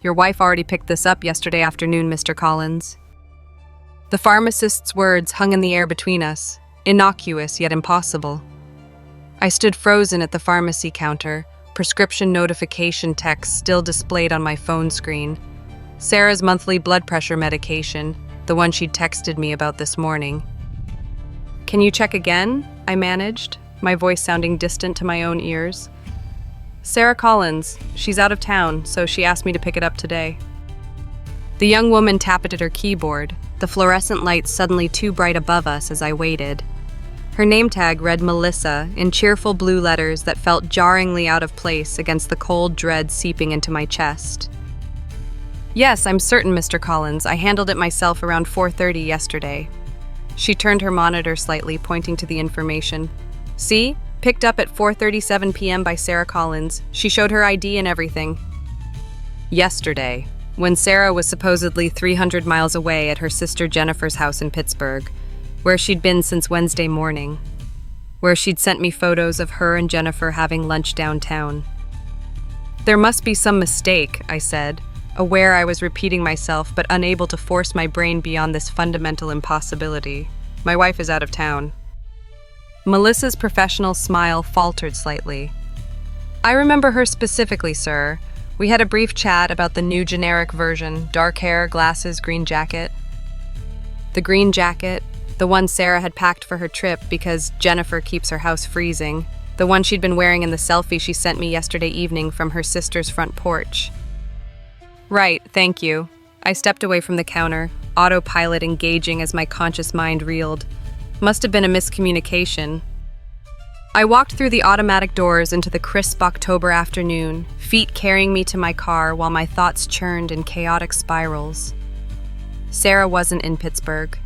Your wife already picked this up yesterday afternoon, Mr. Collins." The pharmacist's words hung in the air between us, innocuous yet impossible. I stood frozen at the pharmacy counter, prescription notification text still displayed on my phone screen. Sarah's monthly blood pressure medication, the one she'd texted me about this morning. "Can you check again?" I managed, my voice sounding distant to my own ears. "Sarah Collins. She's out of town, so she asked me to pick it up today." The young woman tapped at her keyboard, the fluorescent lights suddenly too bright above us as I waited. Her name tag read Melissa in cheerful blue letters that felt jarringly out of place against the cold dread seeping into my chest. "Yes, I'm certain, Mr. Collins. I handled it myself around 4:30 yesterday." She turned her monitor slightly, pointing to the information. "See? Picked up at 4:37 p.m. by Sarah Collins. She showed her ID and everything." Yesterday, when Sarah was supposedly 300 miles away at her sister Jennifer's house in Pittsburgh, where she'd been since Wednesday morning, where she'd sent me photos of her and Jennifer having lunch downtown. "There must be some mistake," I said, aware I was repeating myself but unable to force my brain beyond this fundamental impossibility. "My wife is out of town." Melissa's professional smile faltered slightly. "I remember her specifically, sir. We had a brief chat about the new generic version, dark hair, glasses, green jacket." The green jacket, the one Sarah had packed for her trip because Jennifer keeps her house freezing, the one she'd been wearing in the selfie she sent me yesterday evening from her sister's front porch. "Right, thank you." I stepped away from the counter, autopilot engaging as my conscious mind reeled. Must have been a miscommunication. I walked through the automatic doors into the crisp October afternoon, feet carrying me to my car while my thoughts churned in chaotic spirals. Sarah wasn't in Pittsburgh.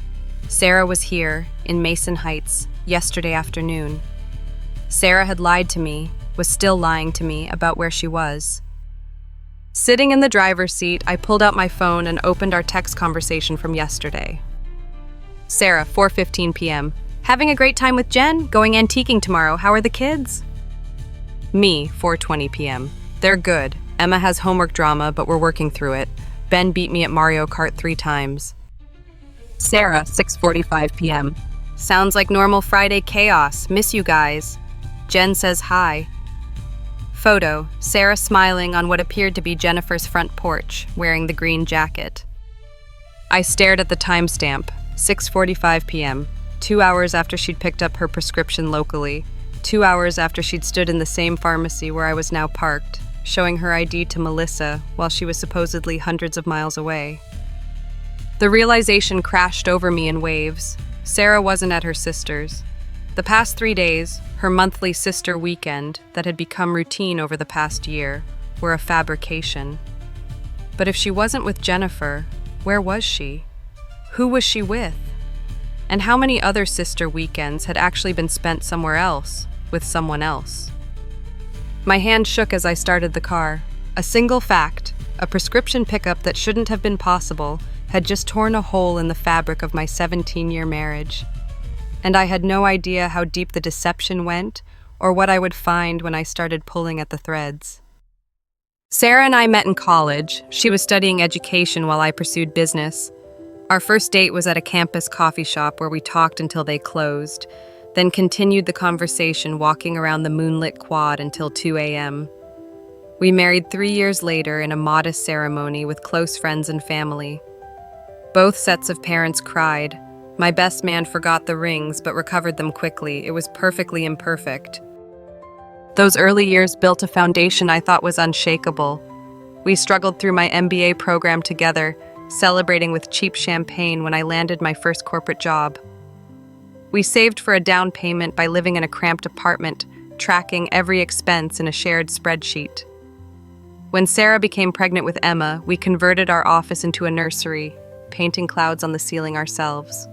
Sarah was here, in Mason Heights, yesterday afternoon. Sarah had lied to me, was still lying to me about where she was. Sitting in the driver's seat, I pulled out my phone and opened our text conversation from yesterday. "Sarah, 4:15 p.m. Having a great time with Jen? Going antiquing tomorrow. How are the kids?" Me, 4:20 p.m. "They're good. Emma has homework drama, but we're working through it. Ben beat me at Mario Kart 3 times. Sarah, 6:45 p.m. "Sounds like normal Friday chaos. Miss you guys." Jen says hi. Photo, Sarah smiling on what appeared to be Jennifer's front porch, wearing the green jacket. I stared at the timestamp, 6:45 p.m., 2 hours after she'd picked up her prescription locally, 2 hours after she'd stood in the same pharmacy where I was now parked, showing her ID to Melissa while she was supposedly hundreds of miles away. The realization crashed over me in waves. Sarah wasn't at her sister's. The past 3 days, her monthly sister weekend that had become routine over the past year, were a fabrication. But if she wasn't with Jennifer, where was she? Who was she with? And how many other sister weekends had actually been spent somewhere else, with someone else? My hand shook as I started the car. A single fact, a prescription pickup that shouldn't have been possible, had just torn a hole in the fabric of my 17-year marriage. And I had no idea how deep the deception went or what I would find when I started pulling at the threads. Sarah and I met in college. She was studying education while I pursued business. Our first date was at a campus coffee shop where we talked until they closed, then continued the conversation walking around the moonlit quad until 2 a.m. We married 3 years later in a modest ceremony with close friends and family. Both sets of parents cried. My best man forgot the rings but recovered them quickly. It was perfectly imperfect. Those early years built a foundation I thought was unshakable. We struggled through my MBA program together, celebrating with cheap champagne when I landed my first corporate job. We saved for a down payment by living in a cramped apartment, tracking every expense in a shared spreadsheet. When Sarah became pregnant with Emma, we converted our office into a nursery, painting clouds on the ceiling ourselves.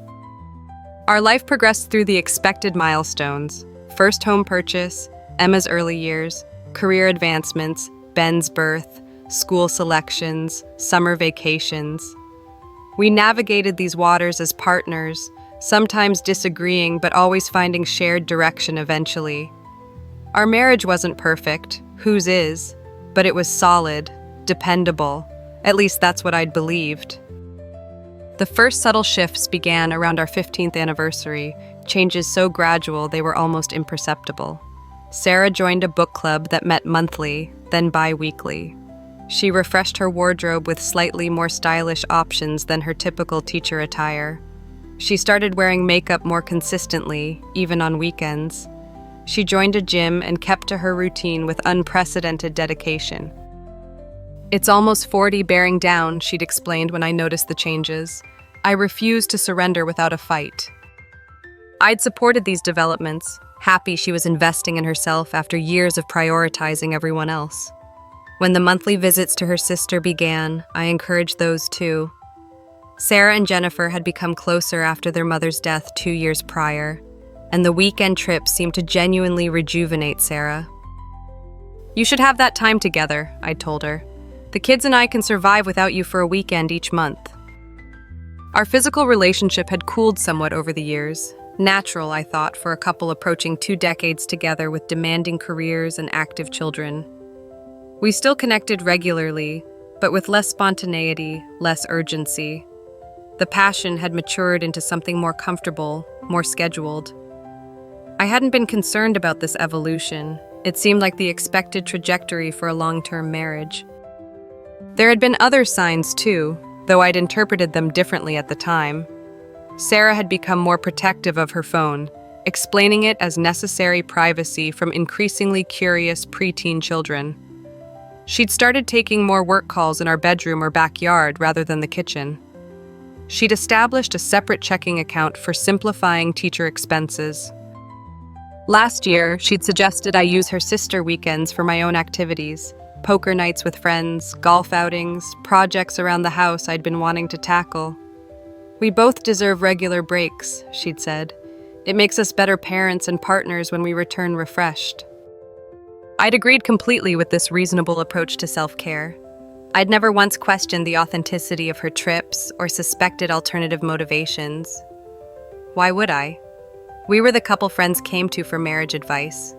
Our life progressed through the expected milestones: first home purchase, Emma's early years, career advancements, Ben's birth, school selections, summer vacations. We navigated these waters as partners, sometimes disagreeing but always finding shared direction eventually. Our marriage wasn't perfect, whose is, but it was solid, dependable, At least that's what I'd believed. The first subtle shifts began around our 15th anniversary, changes so gradual they were almost imperceptible. Sarah joined a book club that met monthly, then bi-weekly. She refreshed her wardrobe with slightly more stylish options than her typical teacher attire. She started wearing makeup more consistently, even on weekends. She joined a gym and kept to her routine with unprecedented dedication. "It's almost 40 bearing down," she'd explained when I noticed the changes. "I refused to surrender without a fight." I'd supported these developments, happy she was investing in herself after years of prioritizing everyone else. When the monthly visits to her sister began, I encouraged those too. Sarah and Jennifer had become closer after their mother's death 2 years prior, and the weekend trips seemed to genuinely rejuvenate Sarah. "You should have that time together," I told her. "The kids and I can survive without you for a weekend each month." Our physical relationship had cooled somewhat over the years. Natural, I thought, for a couple approaching 2 decades together with demanding careers and active children. We still connected regularly, but with less spontaneity, less urgency. The passion had matured into something more comfortable, more scheduled. I hadn't been concerned about this evolution. It seemed like the expected trajectory for a long-term marriage. There had been other signs too, though I'd interpreted them differently at the time. Sarah had become more protective of her phone, explaining it as necessary privacy from increasingly curious preteen children. She'd started taking more work calls in our bedroom or backyard rather than the kitchen. She'd established a separate checking account for simplifying teacher expenses. Last year, she'd suggested I use her sister weekends for my own activities, poker nights with friends, golf outings, projects around the house I'd been wanting to tackle. "We both deserve regular breaks," she'd said. "It makes us better parents and partners when we return refreshed." I'd agreed completely with this reasonable approach to self-care. I'd never once questioned the authenticity of her trips or suspected alternative motivations. Why would I? We were the couple friends came to for marriage advice.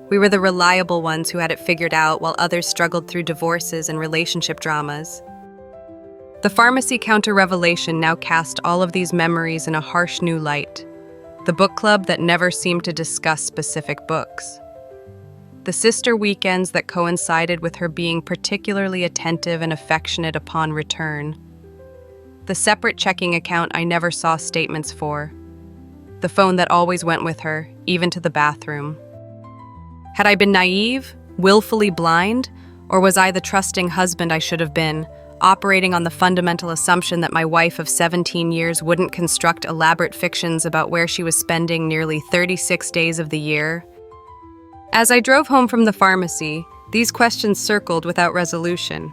We were the reliable ones who had it figured out while others struggled through divorces and relationship dramas. The pharmacy counter revelation now cast all of these memories in a harsh new light. The book club that never seemed to discuss specific books. The sister weekends that coincided with her being particularly attentive and affectionate upon return. The separate checking account I never saw statements for. The phone that always went with her, even to the bathroom. Had I been naive, willfully blind, or was I the trusting husband I should have been, operating on the fundamental assumption that my wife of 17 years wouldn't construct elaborate fictions about where she was spending nearly 36 days of the year? As I drove home from the pharmacy, these questions circled without resolution.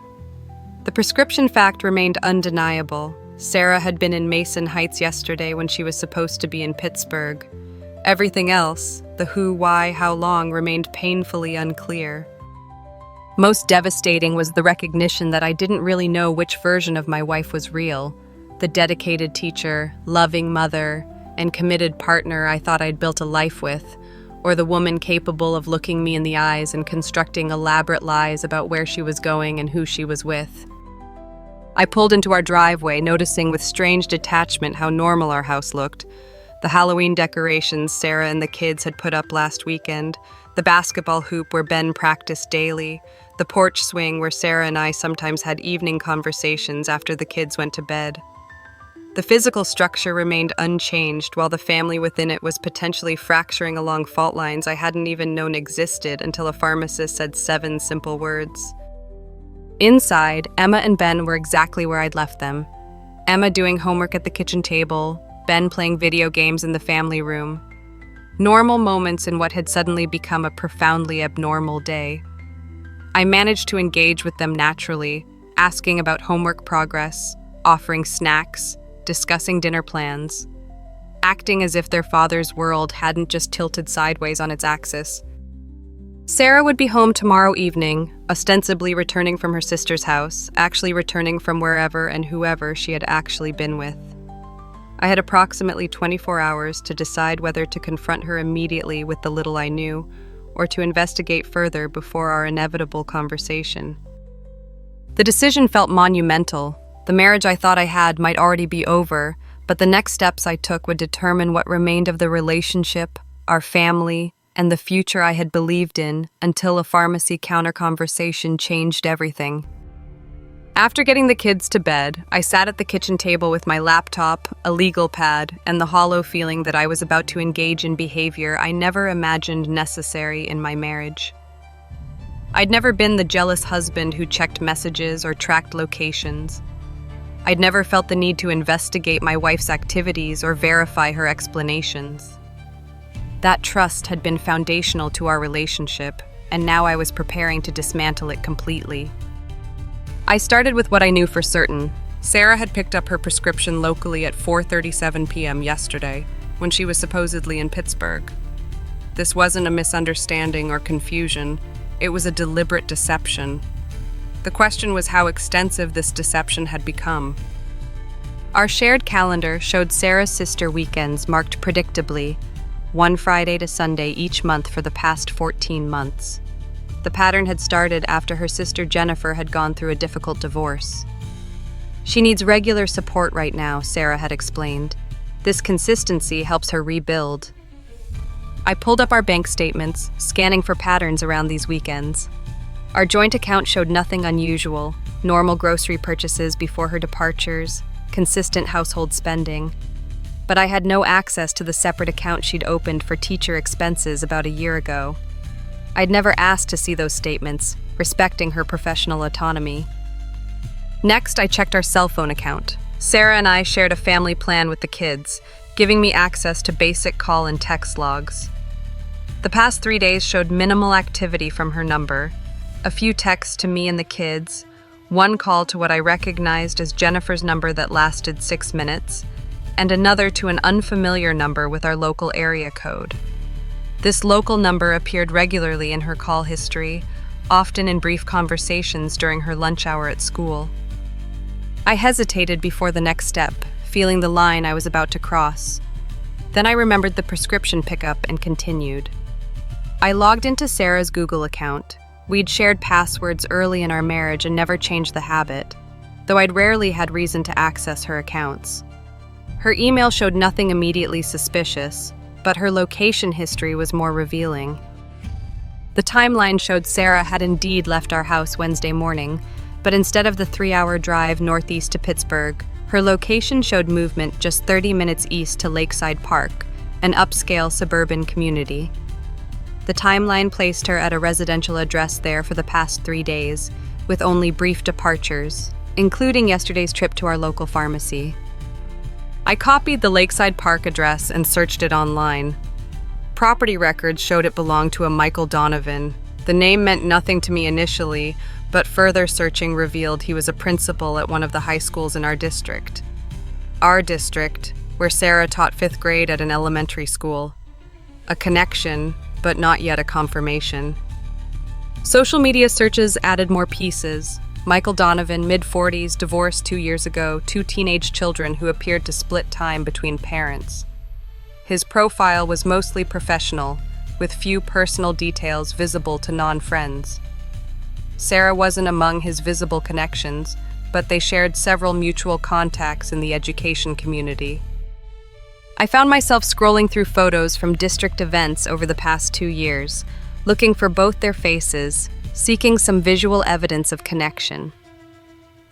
The prescription fact remained undeniable. Sarah had been in Mason Heights yesterday when she was supposed to be in Pittsburgh. Everything else, the who, why, how long, remained painfully unclear. Most devastating was the recognition that I didn't really know which version of my wife was real. The dedicated teacher, loving mother, and committed partner I thought I'd built a life with, or the woman capable of looking me in the eyes and constructing elaborate lies about where she was going and who she was with. I pulled into our driveway, noticing with strange detachment how normal our house looked. The Halloween decorations Sarah and the kids had put up last weekend, the basketball hoop where Ben practiced daily, the porch swing where Sarah and I sometimes had evening conversations after the kids went to bed. The physical structure remained unchanged while the family within it was potentially fracturing along fault lines I hadn't even known existed until a pharmacist said 7 simple words. Inside, Emma and Ben were exactly where I'd left them. Emma doing homework at the kitchen table, Ben playing video games in the family room. Normal moments in what had suddenly become a profoundly abnormal day. I managed to engage with them naturally, asking about homework progress, offering snacks, discussing dinner plans, acting as if their father's world hadn't just tilted sideways on its axis. Sarah would be home tomorrow evening, ostensibly returning from her sister's house, actually returning from wherever and whoever she had actually been with. I had approximately 24 hours to decide whether to confront her immediately with the little I knew, or to investigate further before our inevitable conversation. The decision felt monumental. The marriage I thought I had might already be over, but the next steps I took would determine what remained of the relationship, our family, and the future I had believed in until a pharmacy counter-conversation changed everything. After getting the kids to bed, I sat at the kitchen table with my laptop, a legal pad, and the hollow feeling that I was about to engage in behavior I never imagined necessary in my marriage. I'd never been the jealous husband who checked messages or tracked locations. I'd never felt the need to investigate my wife's activities or verify her explanations. That trust had been foundational to our relationship, and now I was preparing to dismantle it completely. I started with what I knew for certain. Sarah had picked up her prescription locally at 4:37 p.m. yesterday, when she was supposedly in Pittsburgh. This wasn't a misunderstanding or confusion. It was a deliberate deception. The question was how extensive this deception had become. Our shared calendar showed Sarah's sister weekends marked predictably, one Friday to Sunday each month for the past 14 months. The pattern had started after her sister Jennifer had gone through a difficult divorce. She needs regular support right now, Sarah had explained. This consistency helps her rebuild. I pulled up our bank statements, scanning for patterns around these weekends. Our joint account showed nothing unusual: normal grocery purchases before her departures, consistent household spending. But I had no access to the separate account she'd opened for teacher expenses about a year ago. I'd never asked to see those statements, respecting her professional autonomy. Next, I checked our cell phone account. Sarah and I shared a family plan with the kids, giving me access to basic call and text logs. The past 3 days showed minimal activity from her number: a few texts to me and the kids, one call to what I recognized as Jennifer's number that lasted 6 minutes, and another to an unfamiliar number with our local area code. This local number appeared regularly in her call history, often in brief conversations during her lunch hour at school. I hesitated before the next step, feeling the line I was about to cross. Then I remembered the prescription pickup and continued. I logged into Sarah's Google account. We'd shared passwords early in our marriage and never changed the habit, though I'd rarely had reason to access her accounts. Her email showed nothing immediately suspicious, but her location history was more revealing. The timeline showed Sarah had indeed left our house Wednesday morning, but instead of the 3-hour drive northeast to Pittsburgh, her location showed movement just 30 minutes east to Lakeside Park, an upscale suburban community. The timeline placed her at a residential address there for the past 3 days, with only brief departures, including yesterday's trip to our local pharmacy. I copied the Lakeside Park address and searched it online. Property records showed it belonged to a Michael Donovan. The name meant nothing to me initially, but further searching revealed he was a principal at one of the high schools in our district. Our district, where Sarah taught 5th grade at an elementary school. A connection, but not yet a confirmation. Social media searches added more pieces. Michael Donovan, mid-40s, divorced 2 years ago, 2 teenage children who appeared to split time between parents. His profile was mostly professional, with few personal details visible to non-friends. Sarah wasn't among his visible connections, but they shared several mutual contacts in the education community. I found myself scrolling through photos from district events over the past 2 years, looking for both their faces, seeking some visual evidence of connection.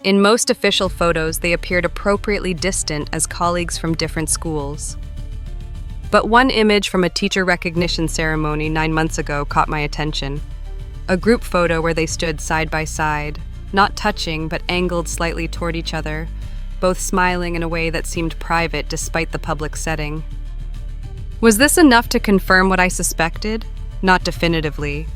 In most official photos, they appeared appropriately distant as colleagues from different schools. But one image from a teacher recognition ceremony 9 months ago caught my attention. A group photo where they stood side by side, not touching but angled slightly toward each other, both smiling in a way that seemed private despite the public setting. Was this enough to confirm what I suspected? Not definitively.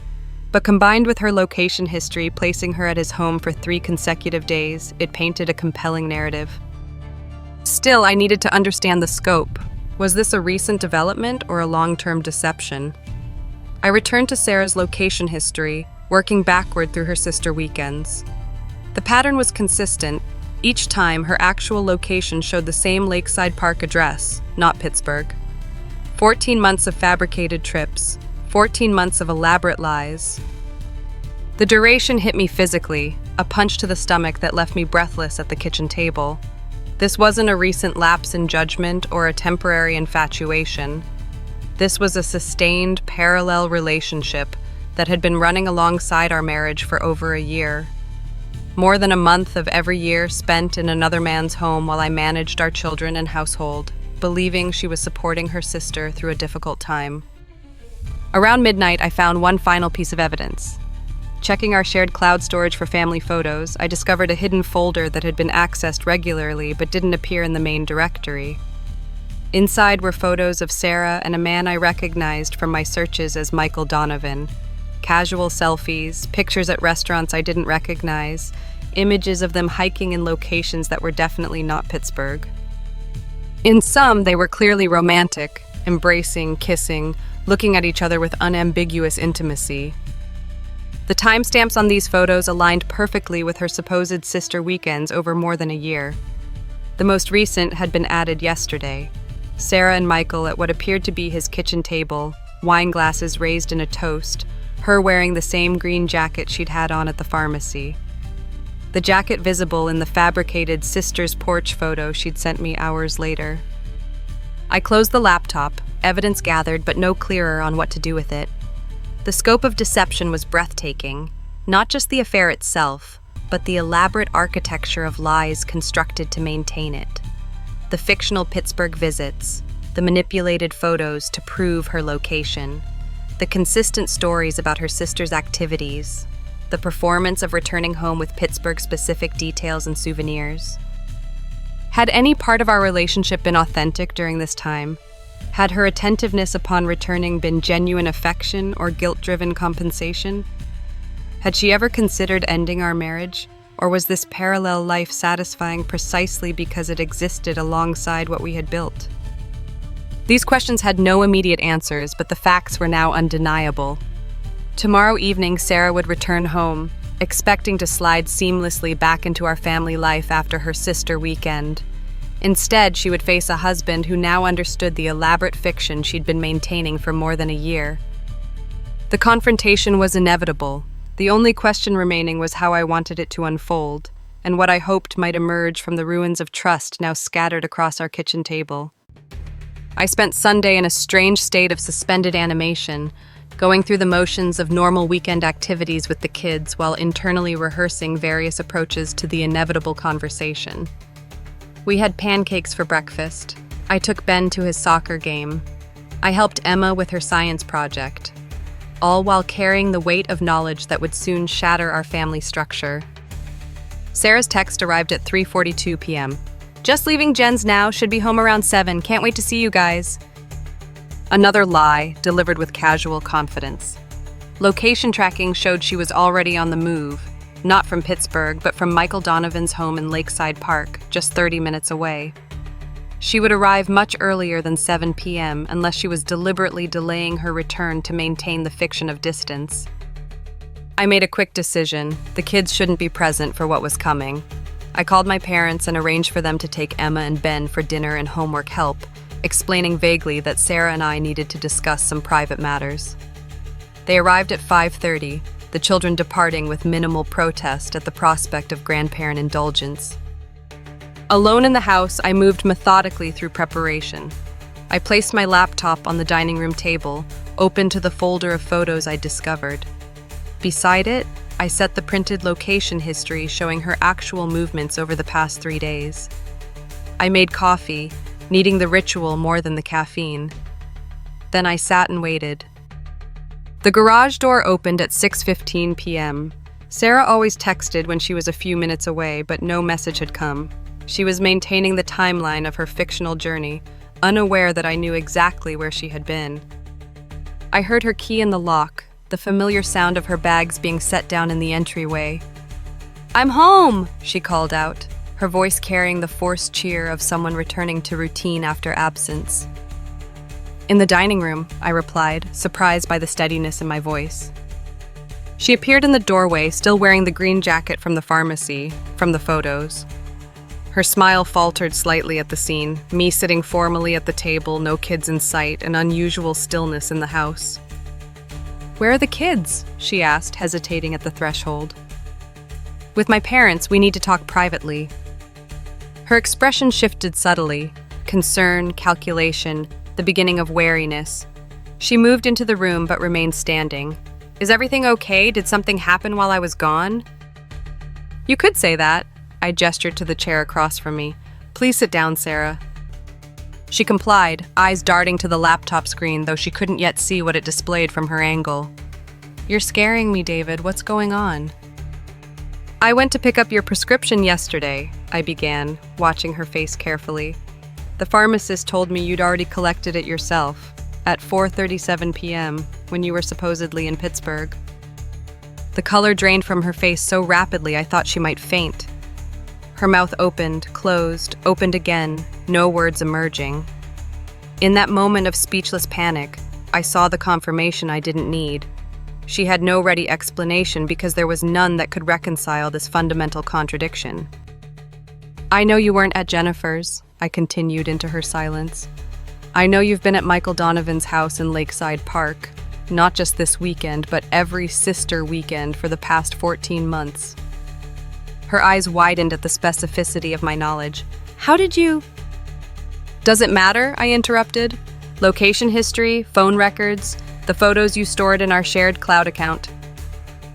But combined with her location history placing her at his home for 3 consecutive days, it painted a compelling narrative. Still, I needed to understand the scope. Was this a recent development or a long-term deception? I returned to Sarah's location history, working backward through her sister weekends. The pattern was consistent. Each time, her actual location showed the same Lakeside Park address, not Pittsburgh. 14 months of fabricated trips. 14 months of elaborate lies. The duration hit me physically. a punch to the stomach that left me breathless at the kitchen table. This wasn't a recent lapse in judgment or a temporary infatuation. This was a sustained, parallel relationship that had been running alongside our marriage for over a year. More than a month of every year spent in another man's home while I managed our children and household, believing she was supporting her sister through a difficult time. Around midnight, I found one final piece of evidence. Checking our shared cloud storage for family photos, I discovered a hidden folder that had been accessed regularly but didn't appear in the main directory. Inside were photos of Sarah and a man I recognized from my searches as Michael Donovan. Casual selfies, pictures at restaurants I didn't recognize, images of them hiking in locations that were definitely not Pittsburgh. In some, they were clearly romantic, embracing, kissing, looking at each other with unambiguous intimacy. The timestamps on these photos aligned perfectly with her supposed sister weekends over more than a year. The most recent had been added yesterday. Sarah and Michael at what appeared to be his kitchen table, wine glasses raised in a toast, her wearing the same green jacket she'd had on at the pharmacy. The jacket visible in the fabricated sister's porch photo she'd sent me hours later. I closed the laptop, evidence gathered but no clearer on what to do with it. The scope of deception was breathtaking, not just the affair itself, but the elaborate architecture of lies constructed to maintain it. The fictional Pittsburgh visits, the manipulated photos to prove her location, the consistent stories about her sister's activities, the performance of returning home with Pittsburgh-specific details and souvenirs. Had any part of our relationship been authentic during this time? Had her attentiveness upon returning been genuine affection or guilt-driven compensation? Had she ever considered ending our marriage, or was this parallel life satisfying precisely because it existed alongside what we had built? These questions had no immediate answers, but the facts were now undeniable. Tomorrow evening, Sarah would return home, expecting to slide seamlessly back into our family life after her sister weekend. Instead, she would face a husband who now understood the elaborate fiction she'd been maintaining for more than a year. The confrontation was inevitable. The only question remaining was how I wanted it to unfold, and what I hoped might emerge from the ruins of trust now scattered across our kitchen table. I spent Sunday in a strange state of suspended animation, going through the motions of normal weekend activities with the kids while internally rehearsing various approaches to the inevitable conversation. We had pancakes for breakfast. I took Ben to his soccer game. I helped Emma with her science project, all while carrying the weight of knowledge that would soon shatter our family structure. Sarah's text arrived at 3:42 p.m. Just leaving Jen's now, should be home around 7. Can't wait to see you guys. Another lie, delivered with casual confidence. Location tracking showed she was already on the move, not from Pittsburgh, but from Michael Donovan's home in Lakeside Park, just 30 minutes away. She would arrive much earlier than 7 p.m. unless she was deliberately delaying her return to maintain the fiction of distance. I made a quick decision. The kids shouldn't be present for what was coming. I called my parents and arranged for them to take Emma and Ben for dinner and homework help, explaining vaguely that Sarah and I needed to discuss some private matters. They arrived at 5:30, the children departing with minimal protest at the prospect of grandparent indulgence. Alone in the house, I moved methodically through preparation. I placed my laptop on the dining room table, open to the folder of photos I'd discovered. Beside it, I set the printed location history showing her actual movements over the past 3 days. I made coffee, needing the ritual more than the caffeine. Then I sat and waited. The garage door opened at 6:15 p.m. Sarah always texted when she was a few minutes away, but no message had come. She was maintaining the timeline of her fictional journey, unaware that I knew exactly where she had been. I heard her key in the lock, the familiar sound of her bags being set down in the entryway. "I'm home!" she called out, her voice carrying the forced cheer of someone returning to routine after absence. "In the dining room," I replied, surprised by the steadiness in my voice. She appeared in the doorway, still wearing the green jacket from the pharmacy, from the photos. Her smile faltered slightly at the scene, me sitting formally at the table, no kids in sight, an unusual stillness in the house. "Where are the kids?" she asked, hesitating at the threshold. With my parents, we need to talk privately. Her expression shifted subtly. Concern, calculation, the beginning of wariness. She moved into the room but remained standing. Is everything okay? Did something happen while I was gone? You could say that. I gestured to the chair across from me. Please sit down, Sarah. She complied, eyes darting to the laptop screen, though she couldn't yet see what it displayed from her angle. You're scaring me, David. What's going on? I went to pick up your prescription yesterday, I began, watching her face carefully. The pharmacist told me you'd already collected it yourself, at 4:37 p.m., when you were supposedly in Pittsburgh. The color drained from her face so rapidly I thought she might faint. Her mouth opened, closed, opened again, no words emerging. In that moment of speechless panic, I saw the confirmation I didn't need. She had no ready explanation because there was none that could reconcile this fundamental contradiction. I know you weren't at Jennifer's, I continued into her silence. I know you've been at Michael Donovan's house in Lakeside Park, not just this weekend, but every sister weekend for the past 14 months. Her eyes widened at the specificity of my knowledge. How did you? Does it matter? I interrupted. Location history, phone records, the photos you stored in our shared cloud account.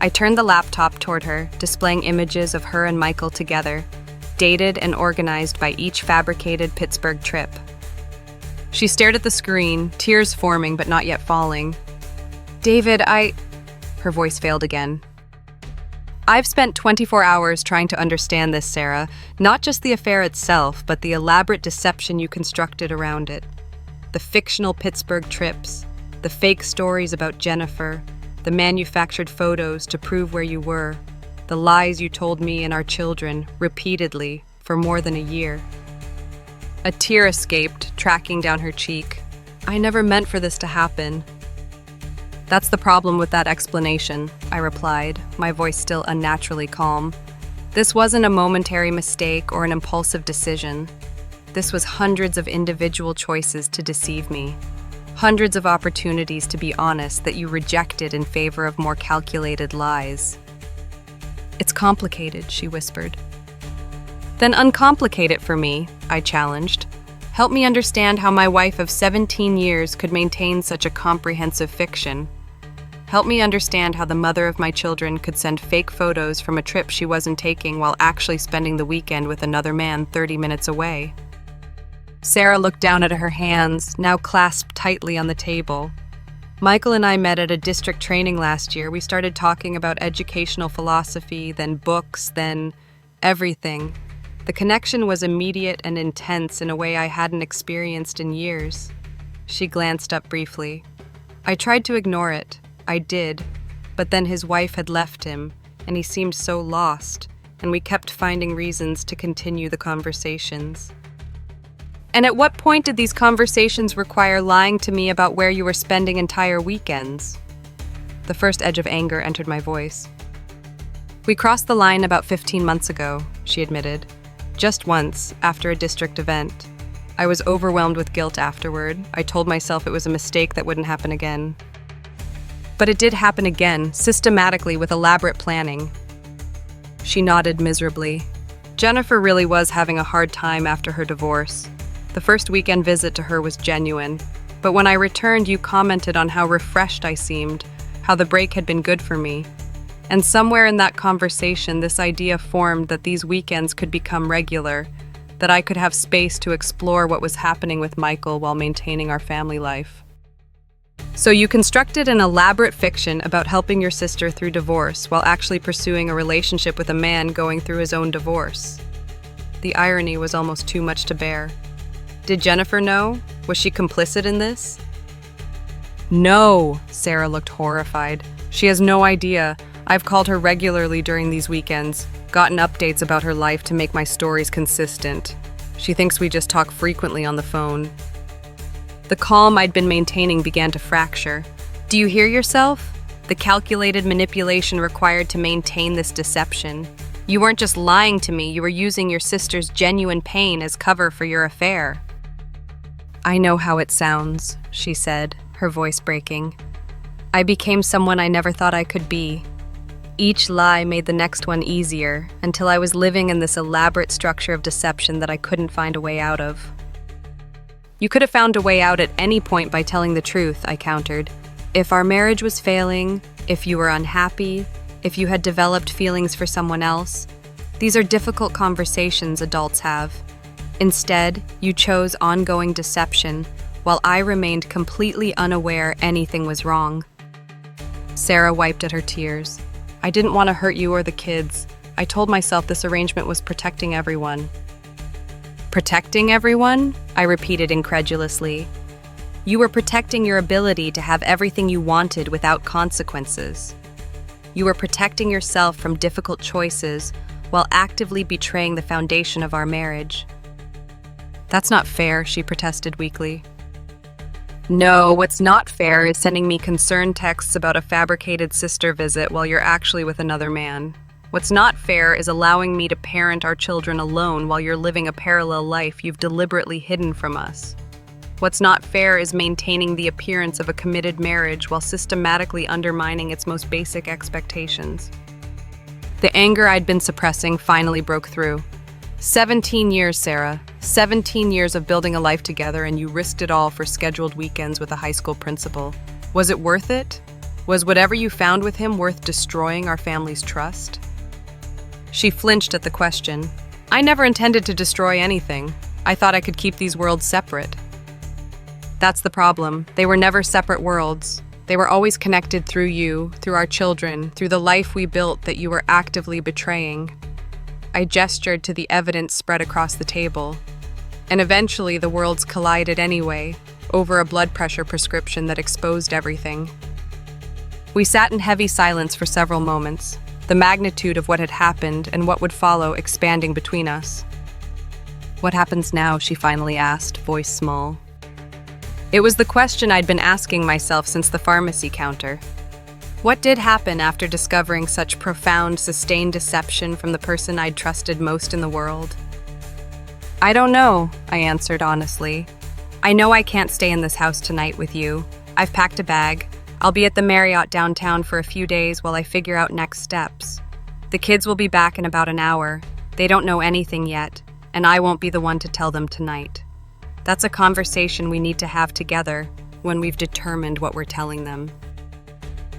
I turned the laptop toward her, displaying images of her and Michael together, dated and organized by each fabricated Pittsburgh trip. She stared at the screen, tears forming but not yet falling. David, Her voice failed again. I've spent 24 hours trying to understand this, Sarah, not just the affair itself, but the elaborate deception you constructed around it. The fictional Pittsburgh trips, the fake stories about Jennifer, the manufactured photos to prove where you were, the lies you told me and our children, repeatedly, for more than a year. A tear escaped, tracking down her cheek. I never meant for this to happen. That's the problem with that explanation, I replied, my voice still unnaturally calm. This wasn't a momentary mistake or an impulsive decision. This was hundreds of individual choices to deceive me. Hundreds of opportunities to be honest that you rejected in favor of more calculated lies. It's complicated, she whispered. Then uncomplicate it for me, I challenged. Help me understand how my wife of 17 years could maintain such a comprehensive fiction. Help me understand how the mother of my children could send fake photos from a trip she wasn't taking while actually spending the weekend with another man 30 minutes away. Sarah looked down at her hands, now clasped tightly on the table. Michael and I met at a district training last year. We started talking about educational philosophy, then books, then everything. The connection was immediate and intense in a way I hadn't experienced in years. She glanced up briefly. I tried to ignore it. I did, but then his wife had left him, and he seemed so lost, and we kept finding reasons to continue the conversations. And at what point did these conversations require lying to me about where you were spending entire weekends? The first edge of anger entered my voice. We crossed the line about 15 months ago, she admitted. Just once, after a district event. I was overwhelmed with guilt afterward. I told myself it was a mistake that wouldn't happen again. But it did happen again, systematically with elaborate planning. She nodded miserably. Jennifer really was having a hard time after her divorce. The first weekend visit to her was genuine, but when I returned, you commented on how refreshed I seemed, how the break had been good for me. And somewhere in that conversation, this idea formed that these weekends could become regular, that I could have space to explore what was happening with Michael while maintaining our family life. So you constructed an elaborate fiction about helping your sister through divorce while actually pursuing a relationship with a man going through his own divorce. The irony was almost too much to bear. Did Jennifer know? Was she complicit in this? No, Sarah looked horrified. She has no idea. I've called her regularly during these weekends, gotten updates about her life to make my stories consistent. She thinks we just talk frequently on the phone. The calm I'd been maintaining began to fracture. Do you hear yourself? The calculated manipulation required to maintain this deception. You weren't just lying to me, you were using your sister's genuine pain as cover for your affair. I know how it sounds, she said, her voice breaking. I became someone I never thought I could be. Each lie made the next one easier, until I was living in this elaborate structure of deception that I couldn't find a way out of. You could have found a way out at any point by telling the truth, I countered. If our marriage was failing, if you were unhappy, if you had developed feelings for someone else, these are difficult conversations adults have. Instead, you chose ongoing deception, while I remained completely unaware anything was wrong. Sarah wiped at her tears. I didn't want to hurt you or the kids. I told myself this arrangement was protecting everyone. Protecting everyone? I repeated incredulously. You were protecting your ability to have everything you wanted without consequences. You were protecting yourself from difficult choices while actively betraying the foundation of our marriage. That's not fair, she protested weakly. No, what's not fair is sending me concerned texts about a fabricated sister visit while you're actually with another man. What's not fair is allowing me to parent our children alone while you're living a parallel life you've deliberately hidden from us. What's not fair is maintaining the appearance of a committed marriage while systematically undermining its most basic expectations. The anger I'd been suppressing finally broke through. 17 years, Sarah. 17 years of building a life together, and you risked it all for scheduled weekends with a high school principal. Was it worth it? Was whatever you found with him worth destroying our family's trust? She flinched at the question. I never intended to destroy anything. I thought I could keep these worlds separate. That's the problem. They were never separate worlds. They were always connected through you, through our children, through the life we built that you were actively betraying. I gestured to the evidence spread across the table. And eventually the worlds collided anyway, over a blood pressure prescription that exposed everything. We sat in heavy silence for several moments, the magnitude of what had happened and what would follow expanding between us. What happens now? She finally asked, voice small. It was the question I'd been asking myself since the pharmacy counter. What did happen after discovering such profound, sustained deception from the person I'd trusted most in the world? I don't know, I answered honestly. I know I can't stay in this house tonight with you. I've packed a bag. I'll be at the Marriott downtown for a few days while I figure out next steps. The kids will be back in about an hour. They don't know anything yet, and I won't be the one to tell them tonight. That's a conversation we need to have together when we've determined what we're telling them.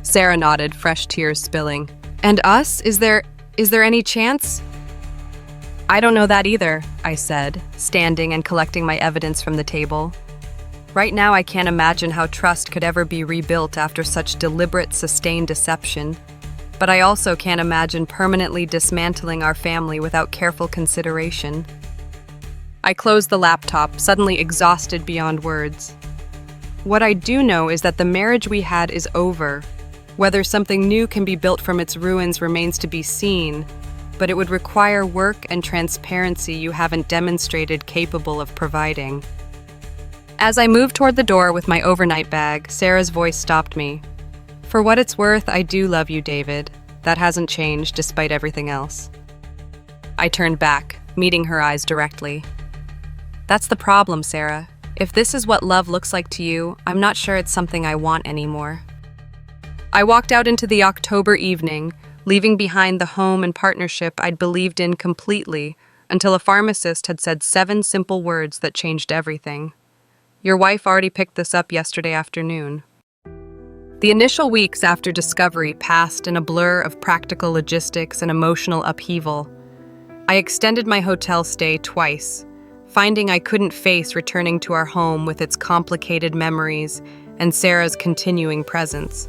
Sarah nodded, fresh tears spilling. And us? Is there any chance? I don't know that either, I said, standing and collecting my evidence from the table. Right now, I can't imagine how trust could ever be rebuilt after such deliberate, sustained deception. But I also can't imagine permanently dismantling our family without careful consideration. I closed the laptop, suddenly exhausted beyond words. What I do know is that the marriage we had is over. Whether something new can be built from its ruins remains to be seen, but it would require work and transparency you haven't demonstrated capable of providing. As I moved toward the door with my overnight bag, Sarah's voice stopped me. For what it's worth, I do love you, David. That hasn't changed despite everything else. I turned back, meeting her eyes directly. That's the problem, Sarah. If this is what love looks like to you, I'm not sure it's something I want anymore. I walked out into the October evening, leaving behind the home and partnership I'd believed in completely, until a pharmacist had said 7 simple words that changed everything. Your wife already picked this up yesterday afternoon. The initial weeks after discovery passed in a blur of practical logistics and emotional upheaval. I extended my hotel stay twice, finding I couldn't face returning to our home with its complicated memories and Sarah's continuing presence.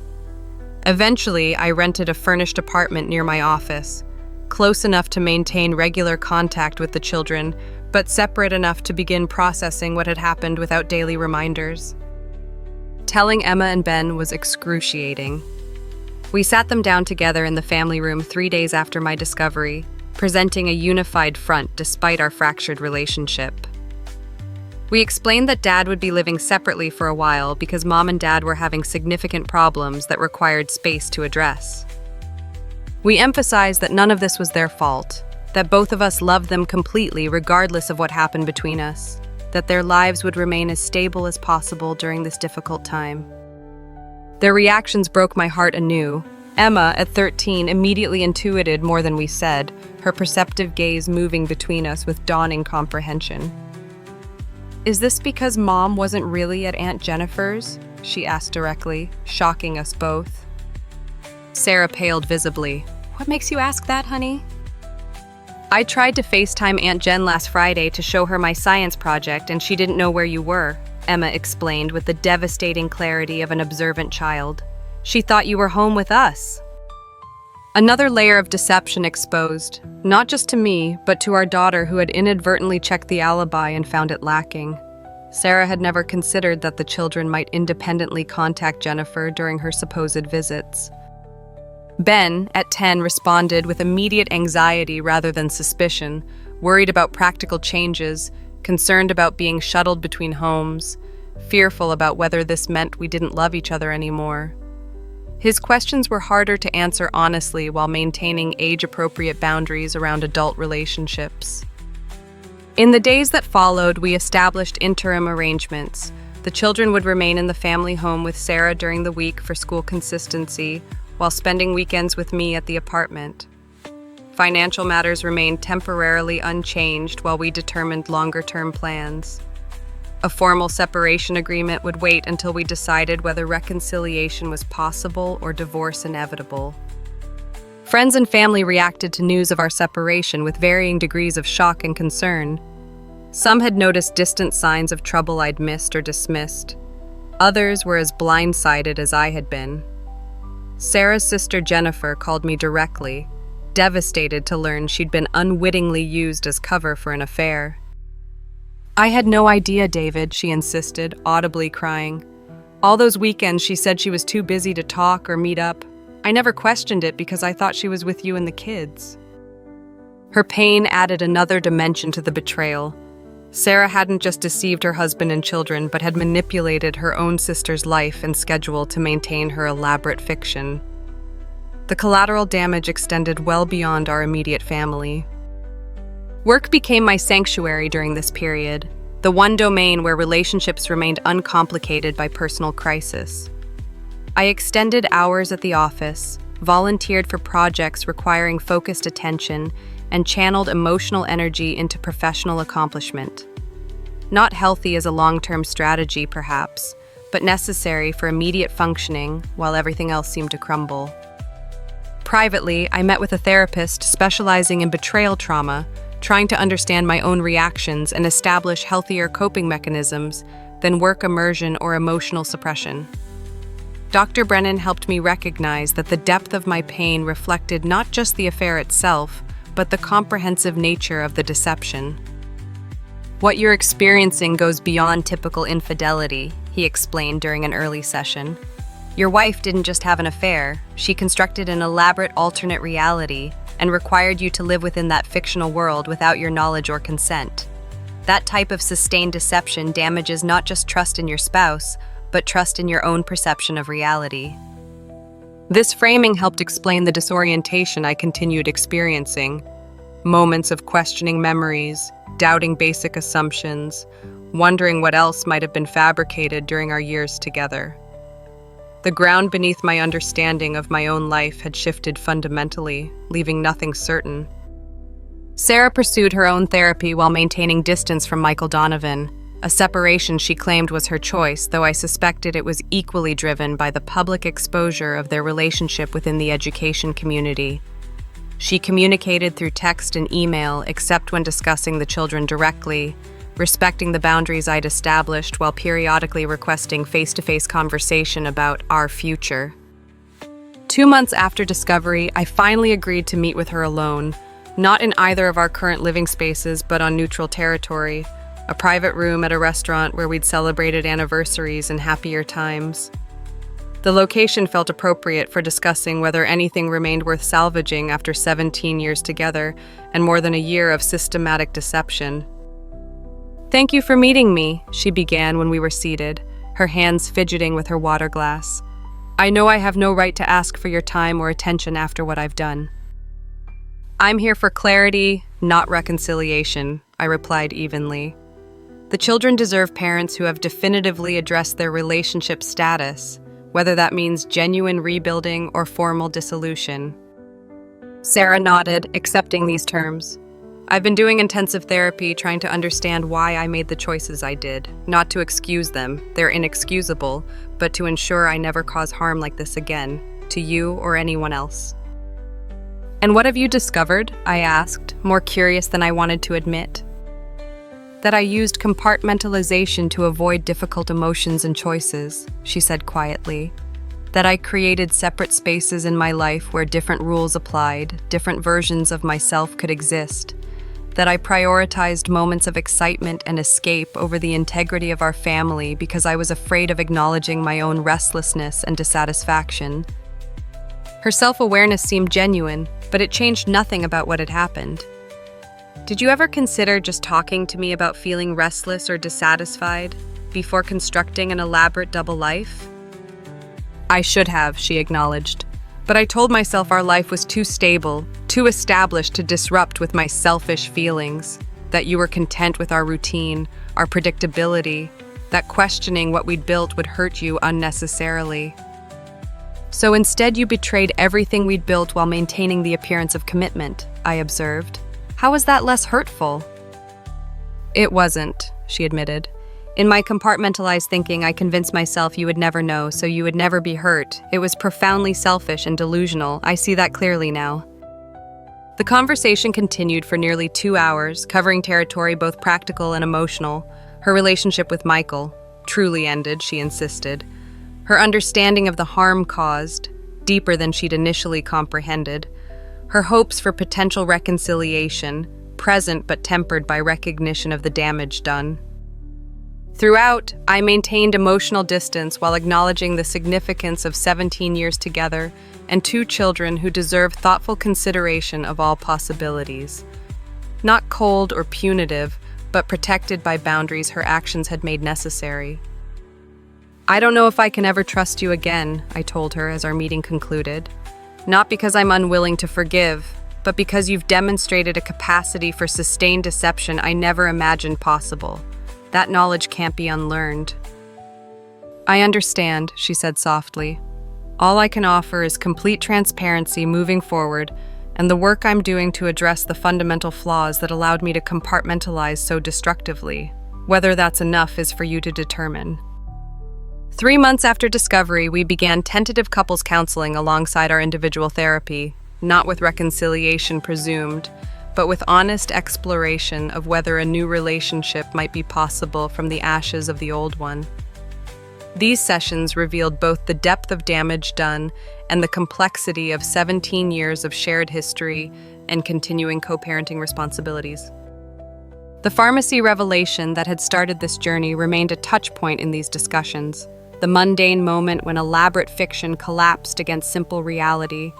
Eventually, I rented a furnished apartment near my office, close enough to maintain regular contact with the children, but separate enough to begin processing what had happened without daily reminders. Telling Emma and Ben was excruciating. We sat them down together in the family room 3 days after my discovery, presenting a unified front despite our fractured relationship. We explained that Dad would be living separately for a while because Mom and Dad were having significant problems that required space to address. We emphasized that none of this was their fault, that both of us loved them completely regardless of what happened between us, that their lives would remain as stable as possible during this difficult time. Their reactions broke my heart anew. Emma, at 13, immediately intuited more than we said, her perceptive gaze moving between us with dawning comprehension. "Is this because Mom wasn't really at Aunt Jennifer's?" she asked directly, shocking us both. Sarah paled visibly. "What makes you ask that, honey?" "I tried to FaceTime Aunt Jen last Friday to show her my science project, and she didn't know where you were," Emma explained with the devastating clarity of an observant child. "She thought you were home with us." Another layer of deception exposed, not just to me, but to our daughter who had inadvertently checked the alibi and found it lacking. Sarah had never considered that the children might independently contact Jennifer during her supposed visits. Ben, at 10, responded with immediate anxiety rather than suspicion, worried about practical changes, concerned about being shuttled between homes, fearful about whether this meant we didn't love each other anymore. His questions were harder to answer honestly while maintaining age-appropriate boundaries around adult relationships. In the days that followed, we established interim arrangements. The children would remain in the family home with Sarah during the week for school consistency, while spending weekends with me at the apartment. Financial matters remained temporarily unchanged while we determined longer-term plans. A formal separation agreement would wait until we decided whether reconciliation was possible or divorce inevitable. Friends and family reacted to news of our separation with varying degrees of shock and concern. Some had noticed distant signs of trouble I'd missed or dismissed. Others were as blindsided as I had been. Sarah's sister Jennifer called me directly, devastated to learn she'd been unwittingly used as cover for an affair. "I had no idea, David," she insisted, audibly crying. "All those weekends she said she was too busy to talk or meet up. I never questioned it because I thought she was with you and the kids." Her pain added another dimension to the betrayal. Sarah hadn't just deceived her husband and children, but had manipulated her own sister's life and schedule to maintain her elaborate fiction. The collateral damage extended well beyond our immediate family. Work became my sanctuary during this period, the one domain where relationships remained uncomplicated by personal crisis. I extended hours at the office, volunteered for projects requiring focused attention, and channeled emotional energy into professional accomplishment. Not healthy as a long-term strategy, perhaps, but necessary for immediate functioning while everything else seemed to crumble. Privately, I met with a therapist specializing in betrayal trauma, trying to understand my own reactions and establish healthier coping mechanisms than work immersion or emotional suppression. Dr. Brennan helped me recognize that the depth of my pain reflected not just the affair itself, but the comprehensive nature of the deception. "What you're experiencing goes beyond typical infidelity," he explained during an early session. "Your wife didn't just have an affair, she constructed an elaborate alternate reality and required you to live within that fictional world without your knowledge or consent. That type of sustained deception damages not just trust in your spouse, but trust in your own perception of reality." This framing helped explain the disorientation I continued experiencing. Moments of questioning memories, doubting basic assumptions, wondering what else might have been fabricated during our years together. The ground beneath my understanding of my own life had shifted fundamentally, leaving nothing certain. Sarah pursued her own therapy while maintaining distance from Michael Donovan, a separation she claimed was her choice, though I suspected it was equally driven by the public exposure of their relationship within the education community. She communicated through text and email, except when discussing the children directly, respecting the boundaries I'd established while periodically requesting face-to-face conversation about our future. 2 months after discovery, I finally agreed to meet with her alone, not in either of our current living spaces, but on neutral territory, a private room at a restaurant where we'd celebrated anniversaries and happier times. The location felt appropriate for discussing whether anything remained worth salvaging after 17 years together and more than a year of systematic deception. "Thank you for meeting me," she began when we were seated, her hands fidgeting with her water glass. "I know I have no right to ask for your time or attention after what I've done." "I'm here for clarity, not reconciliation," I replied evenly. "The children deserve parents who have definitively addressed their relationship status, whether that means genuine rebuilding or formal dissolution. Sarah nodded, accepting these terms. I've been doing intensive therapy, trying to understand why I made the choices I did. Not to excuse them, they're inexcusable, but to ensure I never cause harm like this again, to you or anyone else. And what have you discovered? I asked, more curious than I wanted to admit. That I used compartmentalization to avoid difficult emotions and choices, she said quietly. That I created separate spaces in my life where different rules applied, different versions of myself could exist. That I prioritized moments of excitement and escape over the integrity of our family because I was afraid of acknowledging my own restlessness and dissatisfaction. Her self-awareness seemed genuine, but it changed nothing about what had happened. Did you ever consider just talking to me about feeling restless or dissatisfied before constructing an elaborate double life? I should have, she acknowledged. But I told myself our life was too stable, too established to disrupt with my selfish feelings, that you were content with our routine, our predictability, that questioning what we'd built would hurt you unnecessarily. So instead you betrayed everything we'd built while maintaining the appearance of commitment, I observed. How was that less hurtful? It wasn't, she admitted. In my compartmentalized thinking, I convinced myself you would never know, so you would never be hurt. It was profoundly selfish and delusional. I see that clearly now. The conversation continued for nearly 2 hours, covering territory both practical and emotional. Her relationship with Michael, truly ended, she insisted. Her understanding of the harm caused, deeper than she'd initially comprehended. Her hopes for potential reconciliation, present but tempered by recognition of the damage done. Throughout, I maintained emotional distance while acknowledging the significance of 17 years together and 2 children who deserve thoughtful consideration of all possibilities. Not cold or punitive, but protected by boundaries her actions had made necessary. I don't know if I can ever trust you again, I told her as our meeting concluded. Not because I'm unwilling to forgive, but because you've demonstrated a capacity for sustained deception I never imagined possible. That knowledge can't be unlearned. I understand, she said softly. All I can offer is complete transparency moving forward, and the work I'm doing to address the fundamental flaws that allowed me to compartmentalize so destructively. Whether that's enough is for you to determine. 3 months after discovery, we began tentative couples counseling alongside our individual therapy, not with reconciliation presumed, but with honest exploration of whether a new relationship might be possible from the ashes of the old one. These sessions revealed both the depth of damage done and the complexity of 17 years of shared history and continuing co-parenting responsibilities. The pharmacy revelation that had started this journey remained a touch point in these discussions, the mundane moment when elaborate fiction collapsed against simple reality,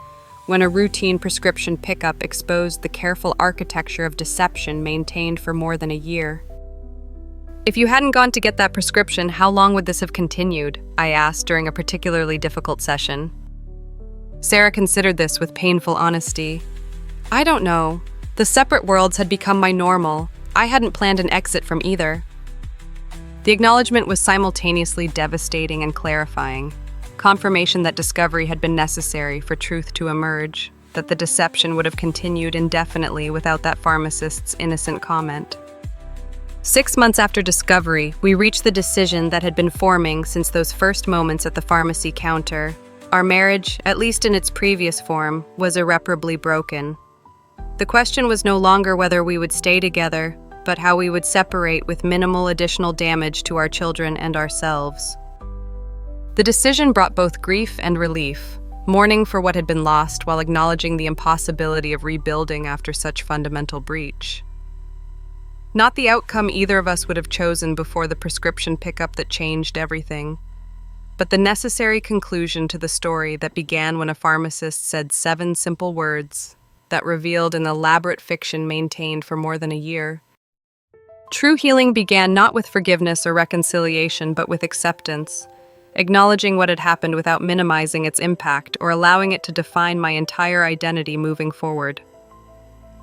when a routine prescription pickup exposed the careful architecture of deception maintained for more than a year. If you hadn't gone to get that prescription, how long would this have continued? I asked during a particularly difficult session. Sarah considered this with painful honesty. I don't know. The separate worlds had become my normal. I hadn't planned an exit from either. The acknowledgement was simultaneously devastating and clarifying. Confirmation that discovery had been necessary for truth to emerge, that the deception would have continued indefinitely without that pharmacist's innocent comment. 6 months after discovery, we reached the decision that had been forming since those first moments at the pharmacy counter. Our marriage, at least in its previous form, was irreparably broken. The question was no longer whether we would stay together, but how we would separate with minimal additional damage to our children and ourselves. The decision brought both grief and relief, mourning for what had been lost while acknowledging the impossibility of rebuilding after such fundamental breach. Not the outcome either of us would have chosen before the prescription pickup that changed everything, but the necessary conclusion to the story that began when a pharmacist said 7 simple words that revealed an elaborate fiction maintained for more than a year. True healing began not with forgiveness or reconciliation, but with acceptance, acknowledging what had happened without minimizing its impact or allowing it to define my entire identity moving forward.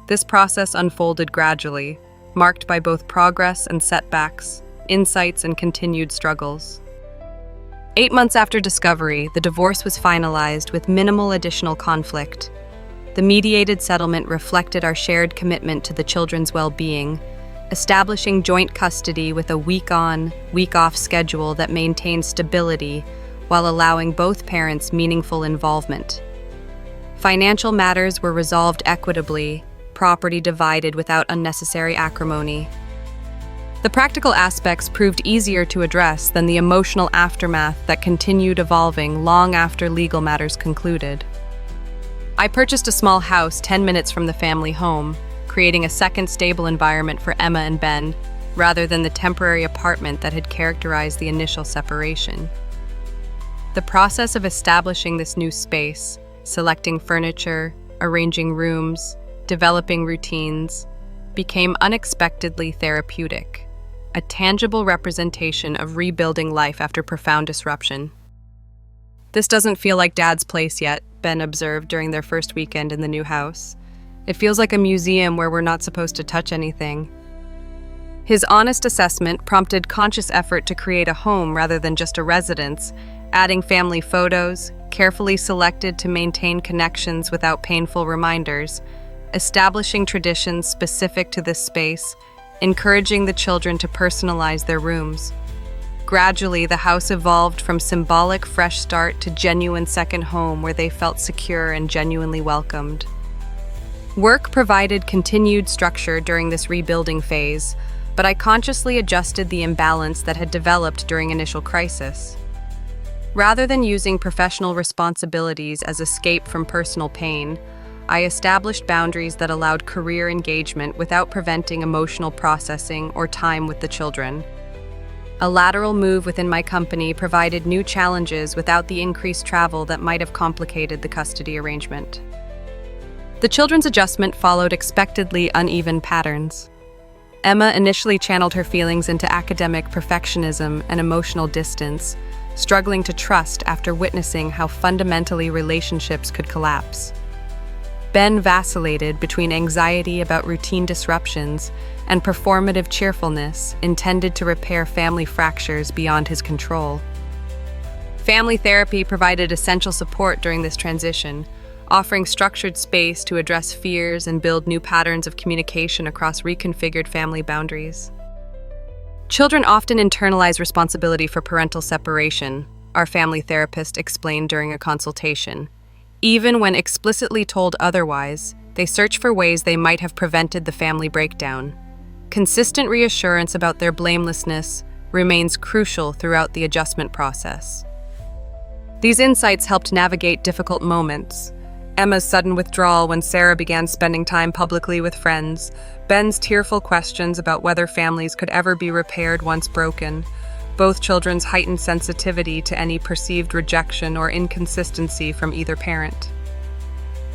This process unfolded gradually, marked by both progress and setbacks, insights and continued struggles. 8 months after discovery, the divorce was finalized with minimal additional conflict. The mediated settlement reflected our shared commitment to the children's well-being, establishing joint custody with a week-on, week-off schedule that maintained stability while allowing both parents meaningful involvement. Financial matters were resolved equitably, property divided without unnecessary acrimony. The practical aspects proved easier to address than the emotional aftermath that continued evolving long after legal matters concluded. I purchased a small house 10 minutes from the family home, creating a second stable environment for Emma and Ben, rather than the temporary apartment that had characterized the initial separation. The process of establishing this new space, selecting furniture, arranging rooms, developing routines, became unexpectedly therapeutic, a tangible representation of rebuilding life after profound disruption. "This doesn't feel like Dad's place yet," Ben observed during their first weekend in the new house. "It feels like a museum where we're not supposed to touch anything." His honest assessment prompted conscious effort to create a home rather than just a residence, adding family photos, carefully selected to maintain connections without painful reminders, establishing traditions specific to this space, encouraging the children to personalize their rooms. Gradually, the house evolved from symbolic fresh start to genuine second home where they felt secure and genuinely welcomed. Work provided continued structure during this rebuilding phase, but I consciously adjusted the imbalance that had developed during initial crisis. Rather than using professional responsibilities as escape from personal pain, I established boundaries that allowed career engagement without preventing emotional processing or time with the children. A lateral move within my company provided new challenges without the increased travel that might have complicated the custody arrangement. The children's adjustment followed expectedly uneven patterns. Emma initially channeled her feelings into academic perfectionism and emotional distance, struggling to trust after witnessing how fundamentally relationships could collapse. Ben vacillated between anxiety about routine disruptions and performative cheerfulness intended to repair family fractures beyond his control. Family therapy provided essential support during this transition, offering structured space to address fears and build new patterns of communication across reconfigured family boundaries. Children often internalize responsibility for parental separation, our family therapist explained during a consultation. Even when explicitly told otherwise, they search for ways they might have prevented the family breakdown. Consistent reassurance about their blamelessness remains crucial throughout the adjustment process. These insights helped navigate difficult moments. Emma's sudden withdrawal when Sarah began spending time publicly with friends, Ben's tearful questions about whether families could ever be repaired once broken, both children's heightened sensitivity to any perceived rejection or inconsistency from either parent.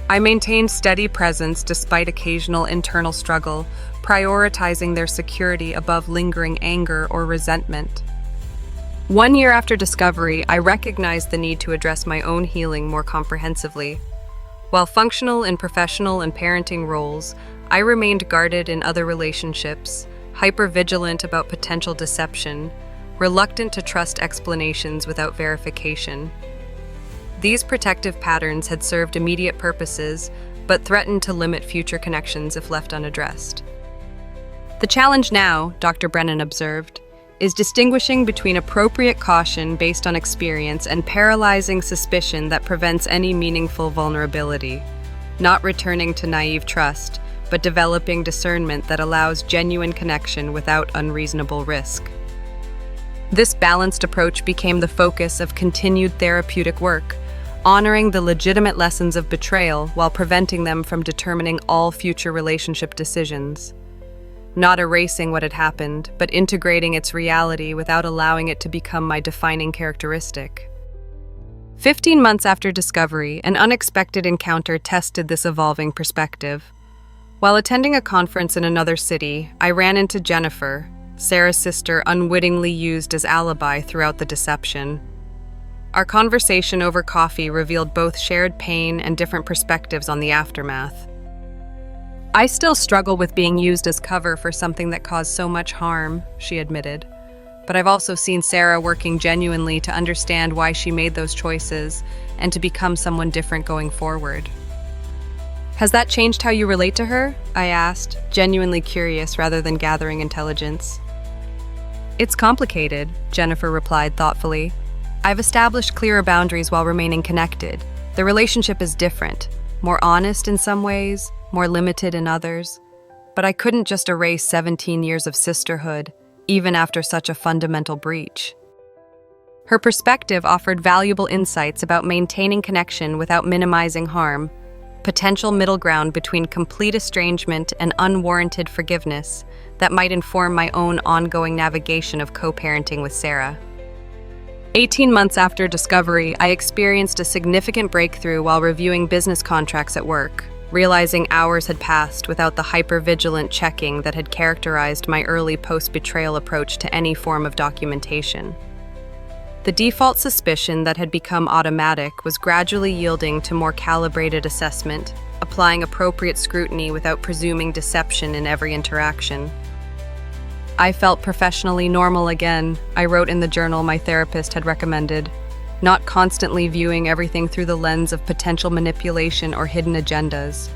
I maintained steady presence despite occasional internal struggle, prioritizing their security above lingering anger or resentment. 1 year after discovery, I recognized the need to address my own healing more comprehensively. While functional in professional and parenting roles, I remained guarded in other relationships, hyper-vigilant about potential deception, reluctant to trust explanations without verification. These protective patterns had served immediate purposes, but threatened to limit future connections if left unaddressed. The challenge now, Dr. Brennan observed, is distinguishing between appropriate caution based on experience and paralyzing suspicion that prevents any meaningful vulnerability, not returning to naive trust, but developing discernment that allows genuine connection without unreasonable risk. This balanced approach became the focus of continued therapeutic work, honoring the legitimate lessons of betrayal while preventing them from determining all future relationship decisions. Not erasing what had happened, but integrating its reality without allowing it to become my defining characteristic. 15 months after discovery, an unexpected encounter tested this evolving perspective. While attending a conference in another city, I ran into Jennifer, Sarah's sister unwittingly used as alibi throughout the deception. Our conversation over coffee revealed both shared pain and different perspectives on the aftermath. "I still struggle with being used as cover for something that caused so much harm," she admitted. but I've also seen Sarah working genuinely to understand why she made those choices and to become someone different going forward. Has that changed how you relate to her? I asked, genuinely curious rather than gathering intelligence. It's complicated, Jennifer replied thoughtfully. I've established clearer boundaries while remaining connected. The relationship is different, more honest in some ways, more limited in others. But I couldn't just erase 17 years of sisterhood, even after such a fundamental breach. Her perspective offered valuable insights about maintaining connection without minimizing harm, potential middle ground between complete estrangement and unwarranted forgiveness that might inform my own ongoing navigation of co-parenting with Sarah. 18 months after discovery, I experienced a significant breakthrough while reviewing business contracts at work, realizing hours had passed without the hyper-vigilant checking that had characterized my early post-betrayal approach to any form of documentation. The default suspicion that had become automatic was gradually yielding to more calibrated assessment, applying appropriate scrutiny without presuming deception in every interaction. I felt professionally normal again, I wrote in the journal my therapist had recommended, not constantly viewing everything through the lens of potential manipulation or hidden agendas.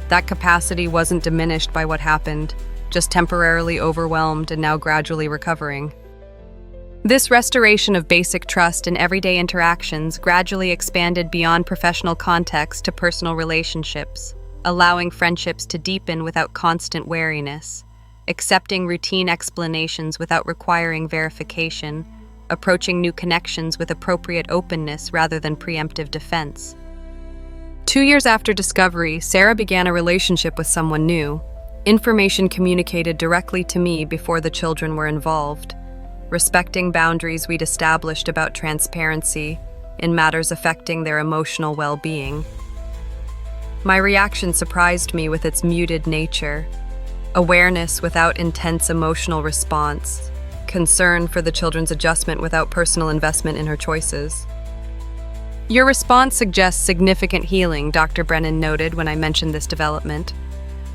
That capacity wasn't diminished by what happened, just temporarily overwhelmed and now gradually recovering. This restoration of basic trust in everyday interactions gradually expanded beyond professional context to personal relationships, allowing friendships to deepen without constant wariness, accepting routine explanations without requiring verification, approaching new connections with appropriate openness rather than preemptive defense. 2 years after discovery, Sarah began a relationship with someone new, information communicated directly to me before the children were involved, respecting boundaries we'd established about transparency in matters affecting their emotional well-being. My reaction surprised me with its muted nature, awareness without intense emotional response, concern for the children's adjustment without personal investment in her choices. Your response suggests significant healing, Dr. Brennan noted when I mentioned this development.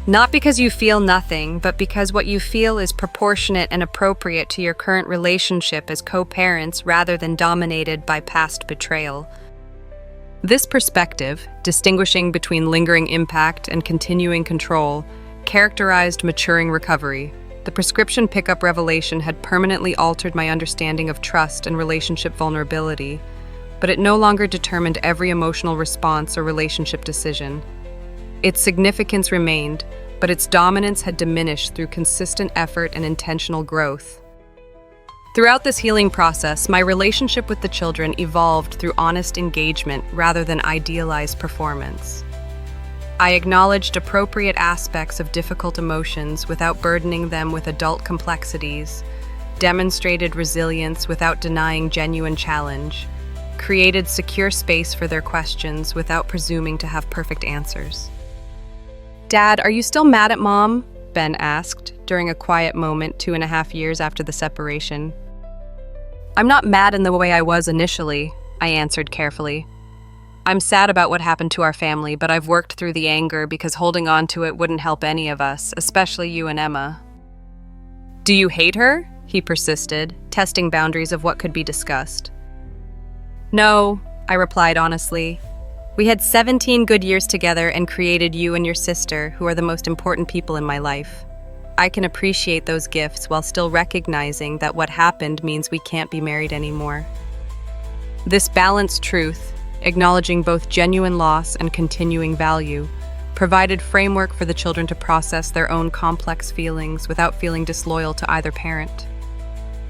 Not because you feel nothing, but because what you feel is proportionate and appropriate to your current relationship as co-parents rather than dominated by past betrayal. This perspective, distinguishing between lingering impact and continuing control, characterized maturing recovery. The prescription pickup revelation had permanently altered my understanding of trust and relationship vulnerability, but it no longer determined every emotional response or relationship decision. Its significance remained, but its dominance had diminished through consistent effort and intentional growth. Throughout this healing process, my relationship with the children evolved through honest engagement rather than idealized performance. I acknowledged appropriate aspects of difficult emotions without burdening them with adult complexities, demonstrated resilience without denying genuine challenge, created secure space for their questions without presuming to have perfect answers. Dad, are you still mad at Mom? Ben asked during a quiet moment 2.5 years after the separation. I'm not mad in the way I was initially, I answered carefully. I'm sad about what happened to our family, but I've worked through the anger because holding on to it wouldn't help any of us, especially you and Emma. Do you hate her? He persisted, testing boundaries of what could be discussed. No, I replied honestly. We had 17 good years together and created you and your sister, who are the most important people in my life. I can appreciate those gifts while still recognizing that what happened means we can't be married anymore. This balanced truth, acknowledging both genuine loss and continuing value, provided framework for the children to process their own complex feelings without feeling disloyal to either parent.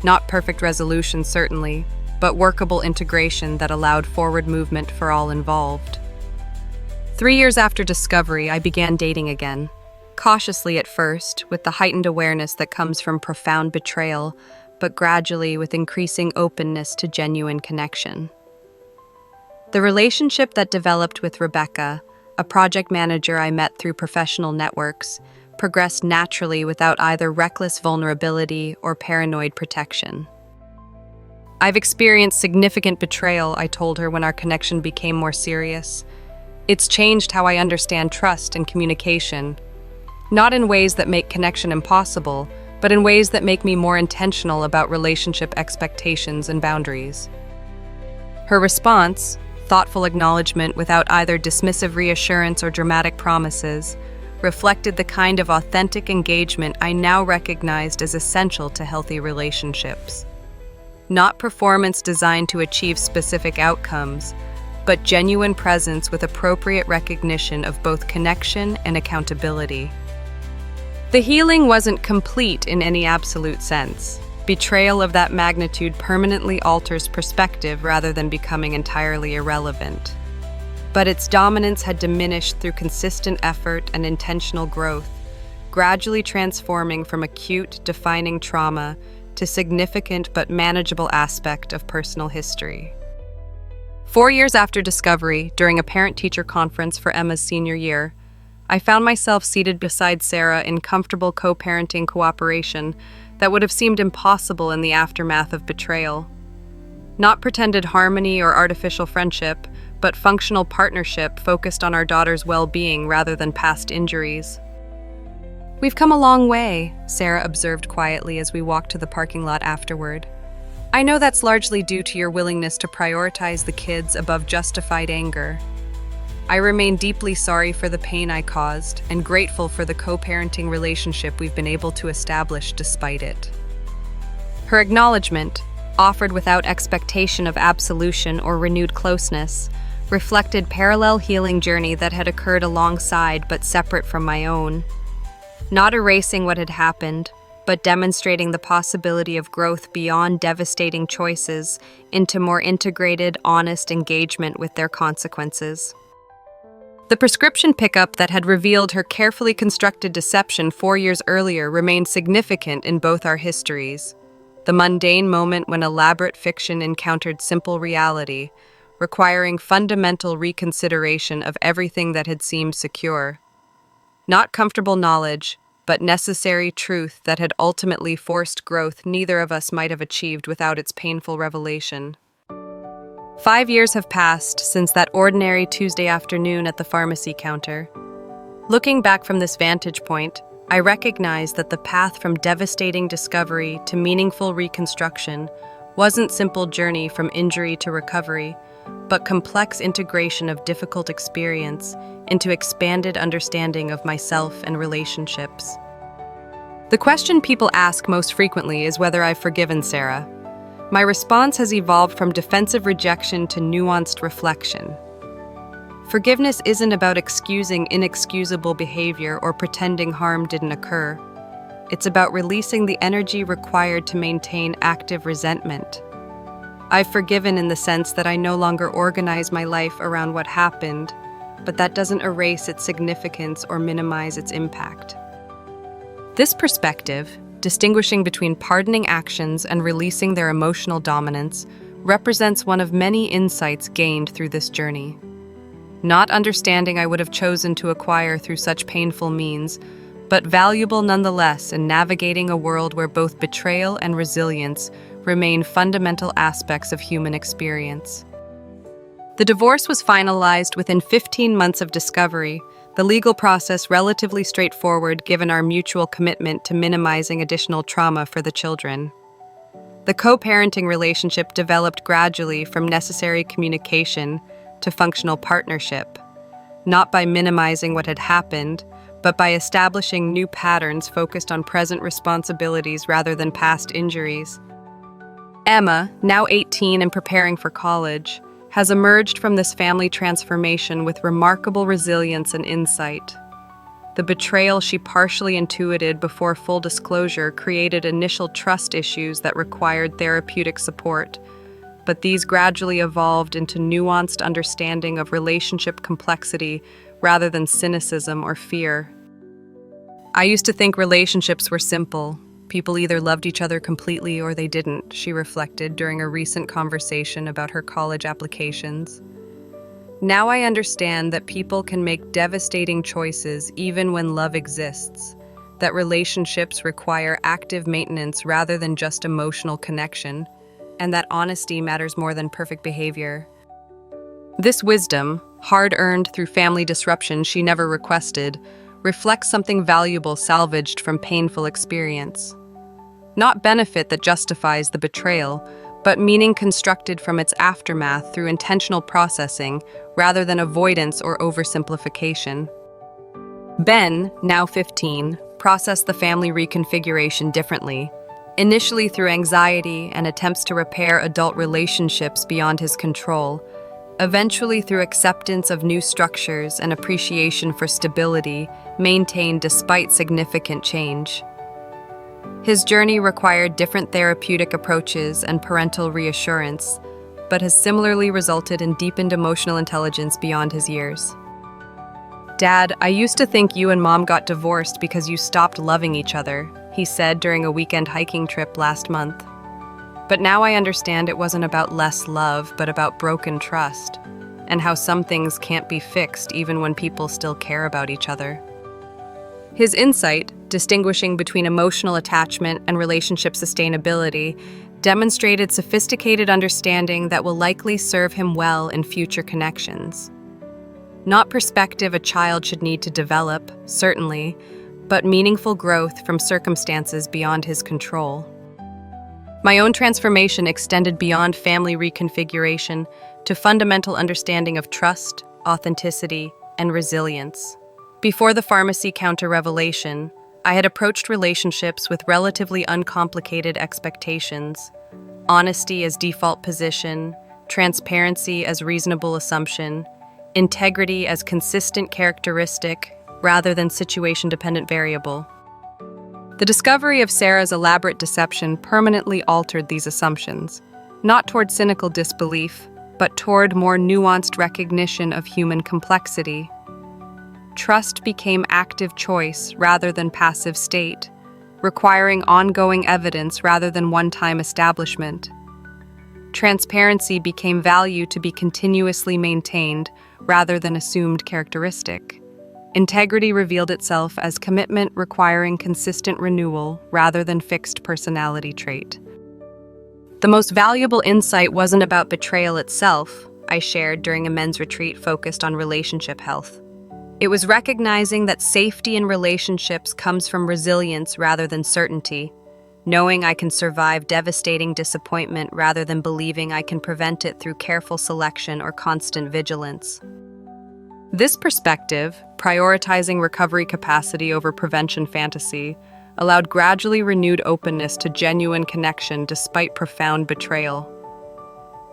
Not perfect resolution, certainly, but workable integration that allowed forward movement for all involved. 3 years after discovery, I began dating again. Cautiously at first, with the heightened awareness that comes from profound betrayal, but gradually with increasing openness to genuine connection. The relationship that developed with Rebecca, a project manager I met through professional networks, progressed naturally without either reckless vulnerability or paranoid protection. I've experienced significant betrayal, I told her when our connection became more serious. It's changed how I understand trust and communication, not in ways that make connection impossible, but in ways that make me more intentional about relationship expectations and boundaries. Her response, thoughtful acknowledgement without either dismissive reassurance or dramatic promises, reflected the kind of authentic engagement I now recognized as essential to healthy relationships. Not performance designed to achieve specific outcomes, but genuine presence with appropriate recognition of both connection and accountability. The healing wasn't complete in any absolute sense. Betrayal of that magnitude permanently alters perspective rather than becoming entirely irrelevant. But its dominance had diminished through consistent effort and intentional growth, gradually transforming from acute, defining trauma to significant but manageable aspect of personal history. 4 years after discovery, during a parent-teacher conference for Emma's senior year, I found myself seated beside Sarah in comfortable co-parenting cooperation that would have seemed impossible in the aftermath of betrayal. Not pretended harmony or artificial friendship, but functional partnership focused on our daughter's well-being rather than past injuries. "We've come a long way," Sarah observed quietly as we walked to the parking lot afterward. "I know that's largely due to your willingness to prioritize the kids above justified anger. I remain deeply sorry for the pain I caused and grateful for the co-parenting relationship we've been able to establish despite it." Her acknowledgement, offered without expectation of absolution or renewed closeness, reflected parallel healing journey that had occurred alongside but separate from my own. Not erasing what had happened, but demonstrating the possibility of growth beyond devastating choices into more integrated, honest engagement with their consequences. The prescription pickup that had revealed her carefully constructed deception 4 years earlier remained significant in both our histories. The mundane moment when elaborate fiction encountered simple reality, requiring fundamental reconsideration of everything that had seemed secure. Not comfortable knowledge, but necessary truth that had ultimately forced growth neither of us might have achieved without its painful revelation. 5 years have passed since that ordinary Tuesday afternoon at the pharmacy counter. Looking back from this vantage point, I recognize that the path from devastating discovery to meaningful reconstruction wasn't simple journey from injury to recovery, but complex integration of difficult experience into expanded understanding of myself and relationships. The question people ask most frequently is whether I've forgiven Sarah. My response has evolved from defensive rejection to nuanced reflection. Forgiveness isn't about excusing inexcusable behavior or pretending harm didn't occur. It's about releasing the energy required to maintain active resentment. I've forgiven in the sense that I no longer organize my life around what happened, but that doesn't erase its significance or minimize its impact. This perspective, distinguishing between pardoning actions and releasing their emotional dominance, represents one of many insights gained through this journey. Not understanding I would have chosen to acquire through such painful means, but valuable nonetheless in navigating a world where both betrayal and resilience remain fundamental aspects of human experience. The divorce was finalized within 15 months of discovery, the legal process relatively straightforward given our mutual commitment to minimizing additional trauma for the children. The co-parenting relationship developed gradually from necessary communication to functional partnership, not by minimizing what had happened, but by establishing new patterns focused on present responsibilities rather than past injuries. Emma, now 18 and preparing for college, has emerged from this family transformation with remarkable resilience and insight. The betrayal she partially intuited before full disclosure created initial trust issues that required therapeutic support, but these gradually evolved into nuanced understanding of relationship complexity rather than cynicism or fear. "I used to think relationships were simple. People either loved each other completely or they didn't," she reflected during a recent conversation about her college applications. "Now I understand that people can make devastating choices even when love exists, that relationships require active maintenance rather than just emotional connection, and that honesty matters more than perfect behavior." This wisdom, hard-earned through family disruption she never requested, reflects something valuable salvaged from painful experience. Not benefit that justifies the betrayal, but meaning constructed from its aftermath through intentional processing rather than avoidance or oversimplification. Ben, now 15, processed the family reconfiguration differently, initially through anxiety and attempts to repair adult relationships beyond his control, eventually through acceptance of new structures and appreciation for stability maintained despite significant change. His journey required different therapeutic approaches and parental reassurance, but has similarly resulted in deepened emotional intelligence beyond his years. "Dad, I used to think you and Mom got divorced because you stopped loving each other," he said during a weekend hiking trip last month. "But now I understand it wasn't about less love, but about broken trust, and how some things can't be fixed even when people still care about each other." His insight, distinguishing between emotional attachment and relationship sustainability, demonstrated sophisticated understanding that will likely serve him well in future connections. Not perspective a child should need to develop, certainly, but meaningful growth from circumstances beyond his control. My own transformation extended beyond family reconfiguration to fundamental understanding of trust, authenticity, and resilience. Before the pharmacy counter-revelation, I had approached relationships with relatively uncomplicated expectations: honesty as default position, transparency as reasonable assumption, integrity as consistent characteristic rather than situation-dependent variable. The discovery of Sarah's elaborate deception permanently altered these assumptions, not toward cynical disbelief, but toward more nuanced recognition of human complexity. Trust became active choice rather than passive state, requiring ongoing evidence rather than one-time establishment. Transparency became value to be continuously maintained rather than assumed characteristic. Integrity revealed itself as commitment requiring consistent renewal rather than fixed personality trait. The most valuable insight wasn't about betrayal itself, I shared during a men's retreat focused on relationship health. It was recognizing that safety in relationships comes from resilience rather than certainty, knowing I can survive devastating disappointment rather than believing I can prevent it through careful selection or constant vigilance. This perspective, prioritizing recovery capacity over prevention fantasy, allowed gradually renewed openness to genuine connection despite profound betrayal.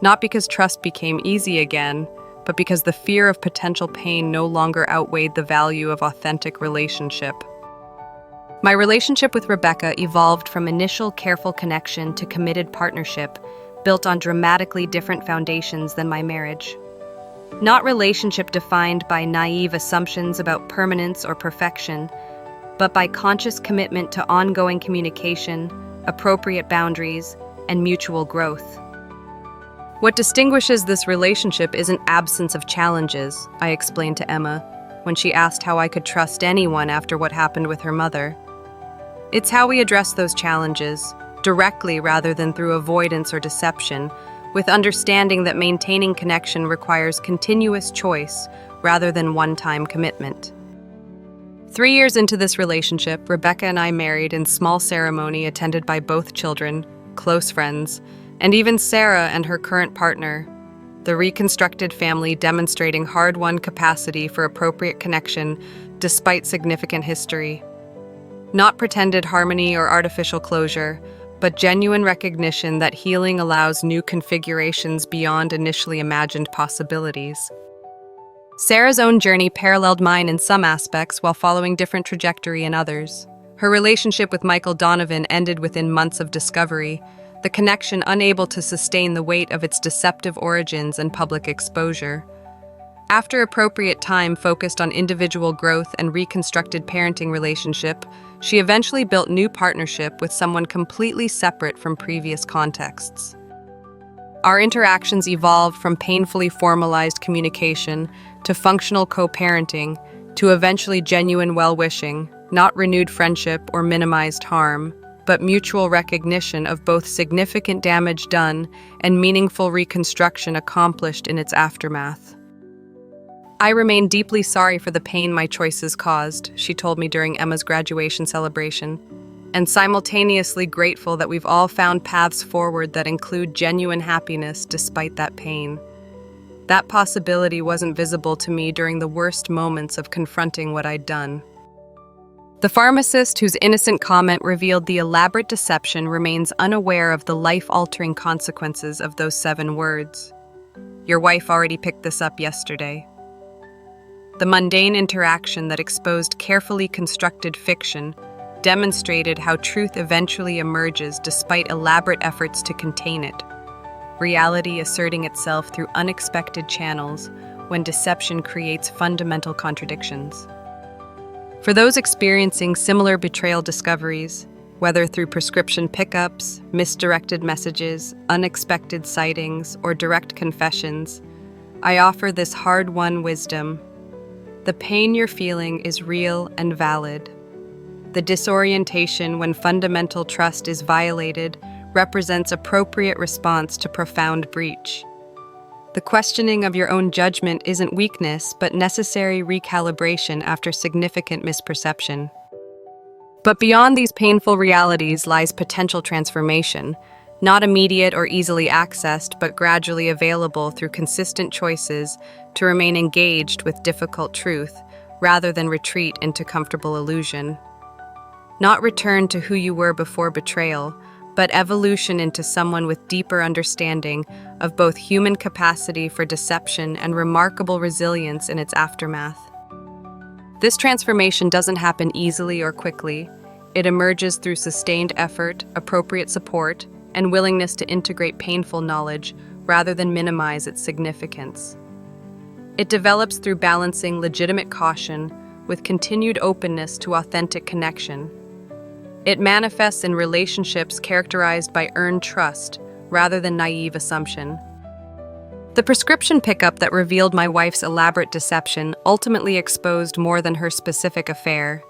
Not because trust became easy again, but because the fear of potential pain no longer outweighed the value of authentic relationship. My relationship with Rebecca evolved from initial careful connection to committed partnership, built on dramatically different foundations than my marriage. Not relationship defined by naive assumptions about permanence or perfection, but by conscious commitment to ongoing communication, appropriate boundaries, and mutual growth. What distinguishes this relationship isn't absence of challenges, I explained to Emma when she asked how I could trust anyone after what happened with her mother. It's how we address those challenges, directly rather than through avoidance or deception, with understanding that maintaining connection requires continuous choice rather than one-time commitment. 3 years into this relationship, Rebecca and I married in small ceremony attended by both children, close friends, and even Sarah and her current partner, the reconstructed family demonstrating hard-won capacity for appropriate connection despite significant history. Not pretended harmony or artificial closure, but genuine recognition that healing allows new configurations beyond initially imagined possibilities. Sarah's own journey paralleled mine in some aspects while following different trajectory in others. Her relationship with Michael Donovan ended within months of discovery, the connection unable to sustain the weight of its deceptive origins and public exposure. After appropriate time focused on individual growth and reconstructed parenting relationship, she eventually built new partnership with someone completely separate from previous contexts. Our interactions evolved from painfully formalized communication to functional co-parenting to eventually genuine well-wishing, not renewed friendship or minimized harm, but mutual recognition of both significant damage done and meaningful reconstruction accomplished in its aftermath. I remain deeply sorry for the pain my choices caused, she told me during Emma's graduation celebration. and simultaneously grateful that we've all found paths forward that include genuine happiness despite that pain. That possibility wasn't visible to me during the worst moments of confronting what I'd done. The pharmacist, whose innocent comment revealed the elaborate deception, remains unaware of the life-altering consequences of those 7 words. Your wife already picked this up yesterday. The mundane interaction that exposed carefully constructed fiction demonstrated how truth eventually emerges despite elaborate efforts to contain it, reality asserting itself through unexpected channels when deception creates fundamental contradictions. For those experiencing similar betrayal discoveries, whether through prescription pickups, misdirected messages, unexpected sightings, or direct confessions, I offer this hard-won wisdom. The pain you're feeling is real and valid. The disorientation when fundamental trust is violated represents appropriate response to profound breach. The questioning of your own judgment isn't weakness, but necessary recalibration after significant misperception. But beyond these painful realities lies potential transformation, not immediate or easily accessed, but gradually available through consistent choices to remain engaged with difficult truth, rather than retreat into comfortable illusion. Not return to who you were before betrayal, but evolution into someone with deeper understanding of both human capacity for deception and remarkable resilience in its aftermath. This transformation doesn't happen easily or quickly. It emerges through sustained effort, appropriate support, and willingness to integrate painful knowledge rather than minimize its significance. It develops through balancing legitimate caution with continued openness to authentic connection. It manifests in relationships characterized by earned trust rather than naive assumption. The prescription pickup that revealed my wife's elaborate deception ultimately exposed more than her specific affair.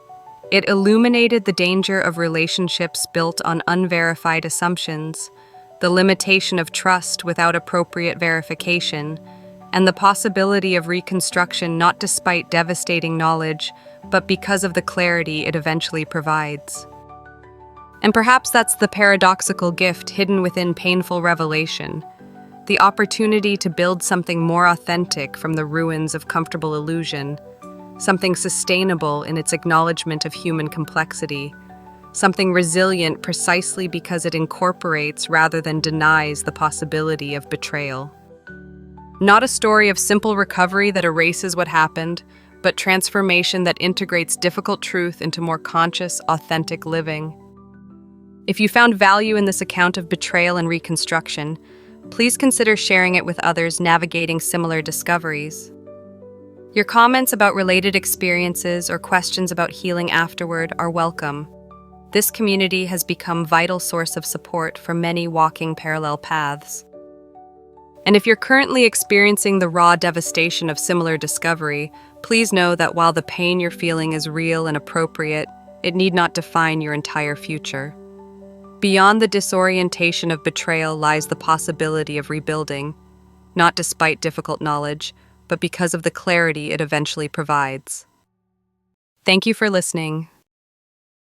It illuminated the danger of relationships built on unverified assumptions, the limitation of trust without appropriate verification, and the possibility of reconstruction not despite devastating knowledge, but because of the clarity it eventually provides. And perhaps that's the paradoxical gift hidden within painful revelation, the opportunity to build something more authentic from the ruins of comfortable illusion, something sustainable in its acknowledgement of human complexity, something resilient precisely because it incorporates rather than denies the possibility of betrayal. Not a story of simple recovery that erases what happened, but transformation that integrates difficult truth into more conscious, authentic living. If you found value in this account of betrayal and reconstruction, please consider sharing it with others navigating similar discoveries. Your comments about related experiences or questions about healing afterward are welcome. This community has become a vital source of support for many walking parallel paths. And if you're currently experiencing the raw devastation of similar discovery, please know that while the pain you're feeling is real and appropriate, it need not define your entire future. Beyond the disorientation of betrayal lies the possibility of rebuilding, not despite difficult knowledge, but because of the clarity it eventually provides. Thank you for listening.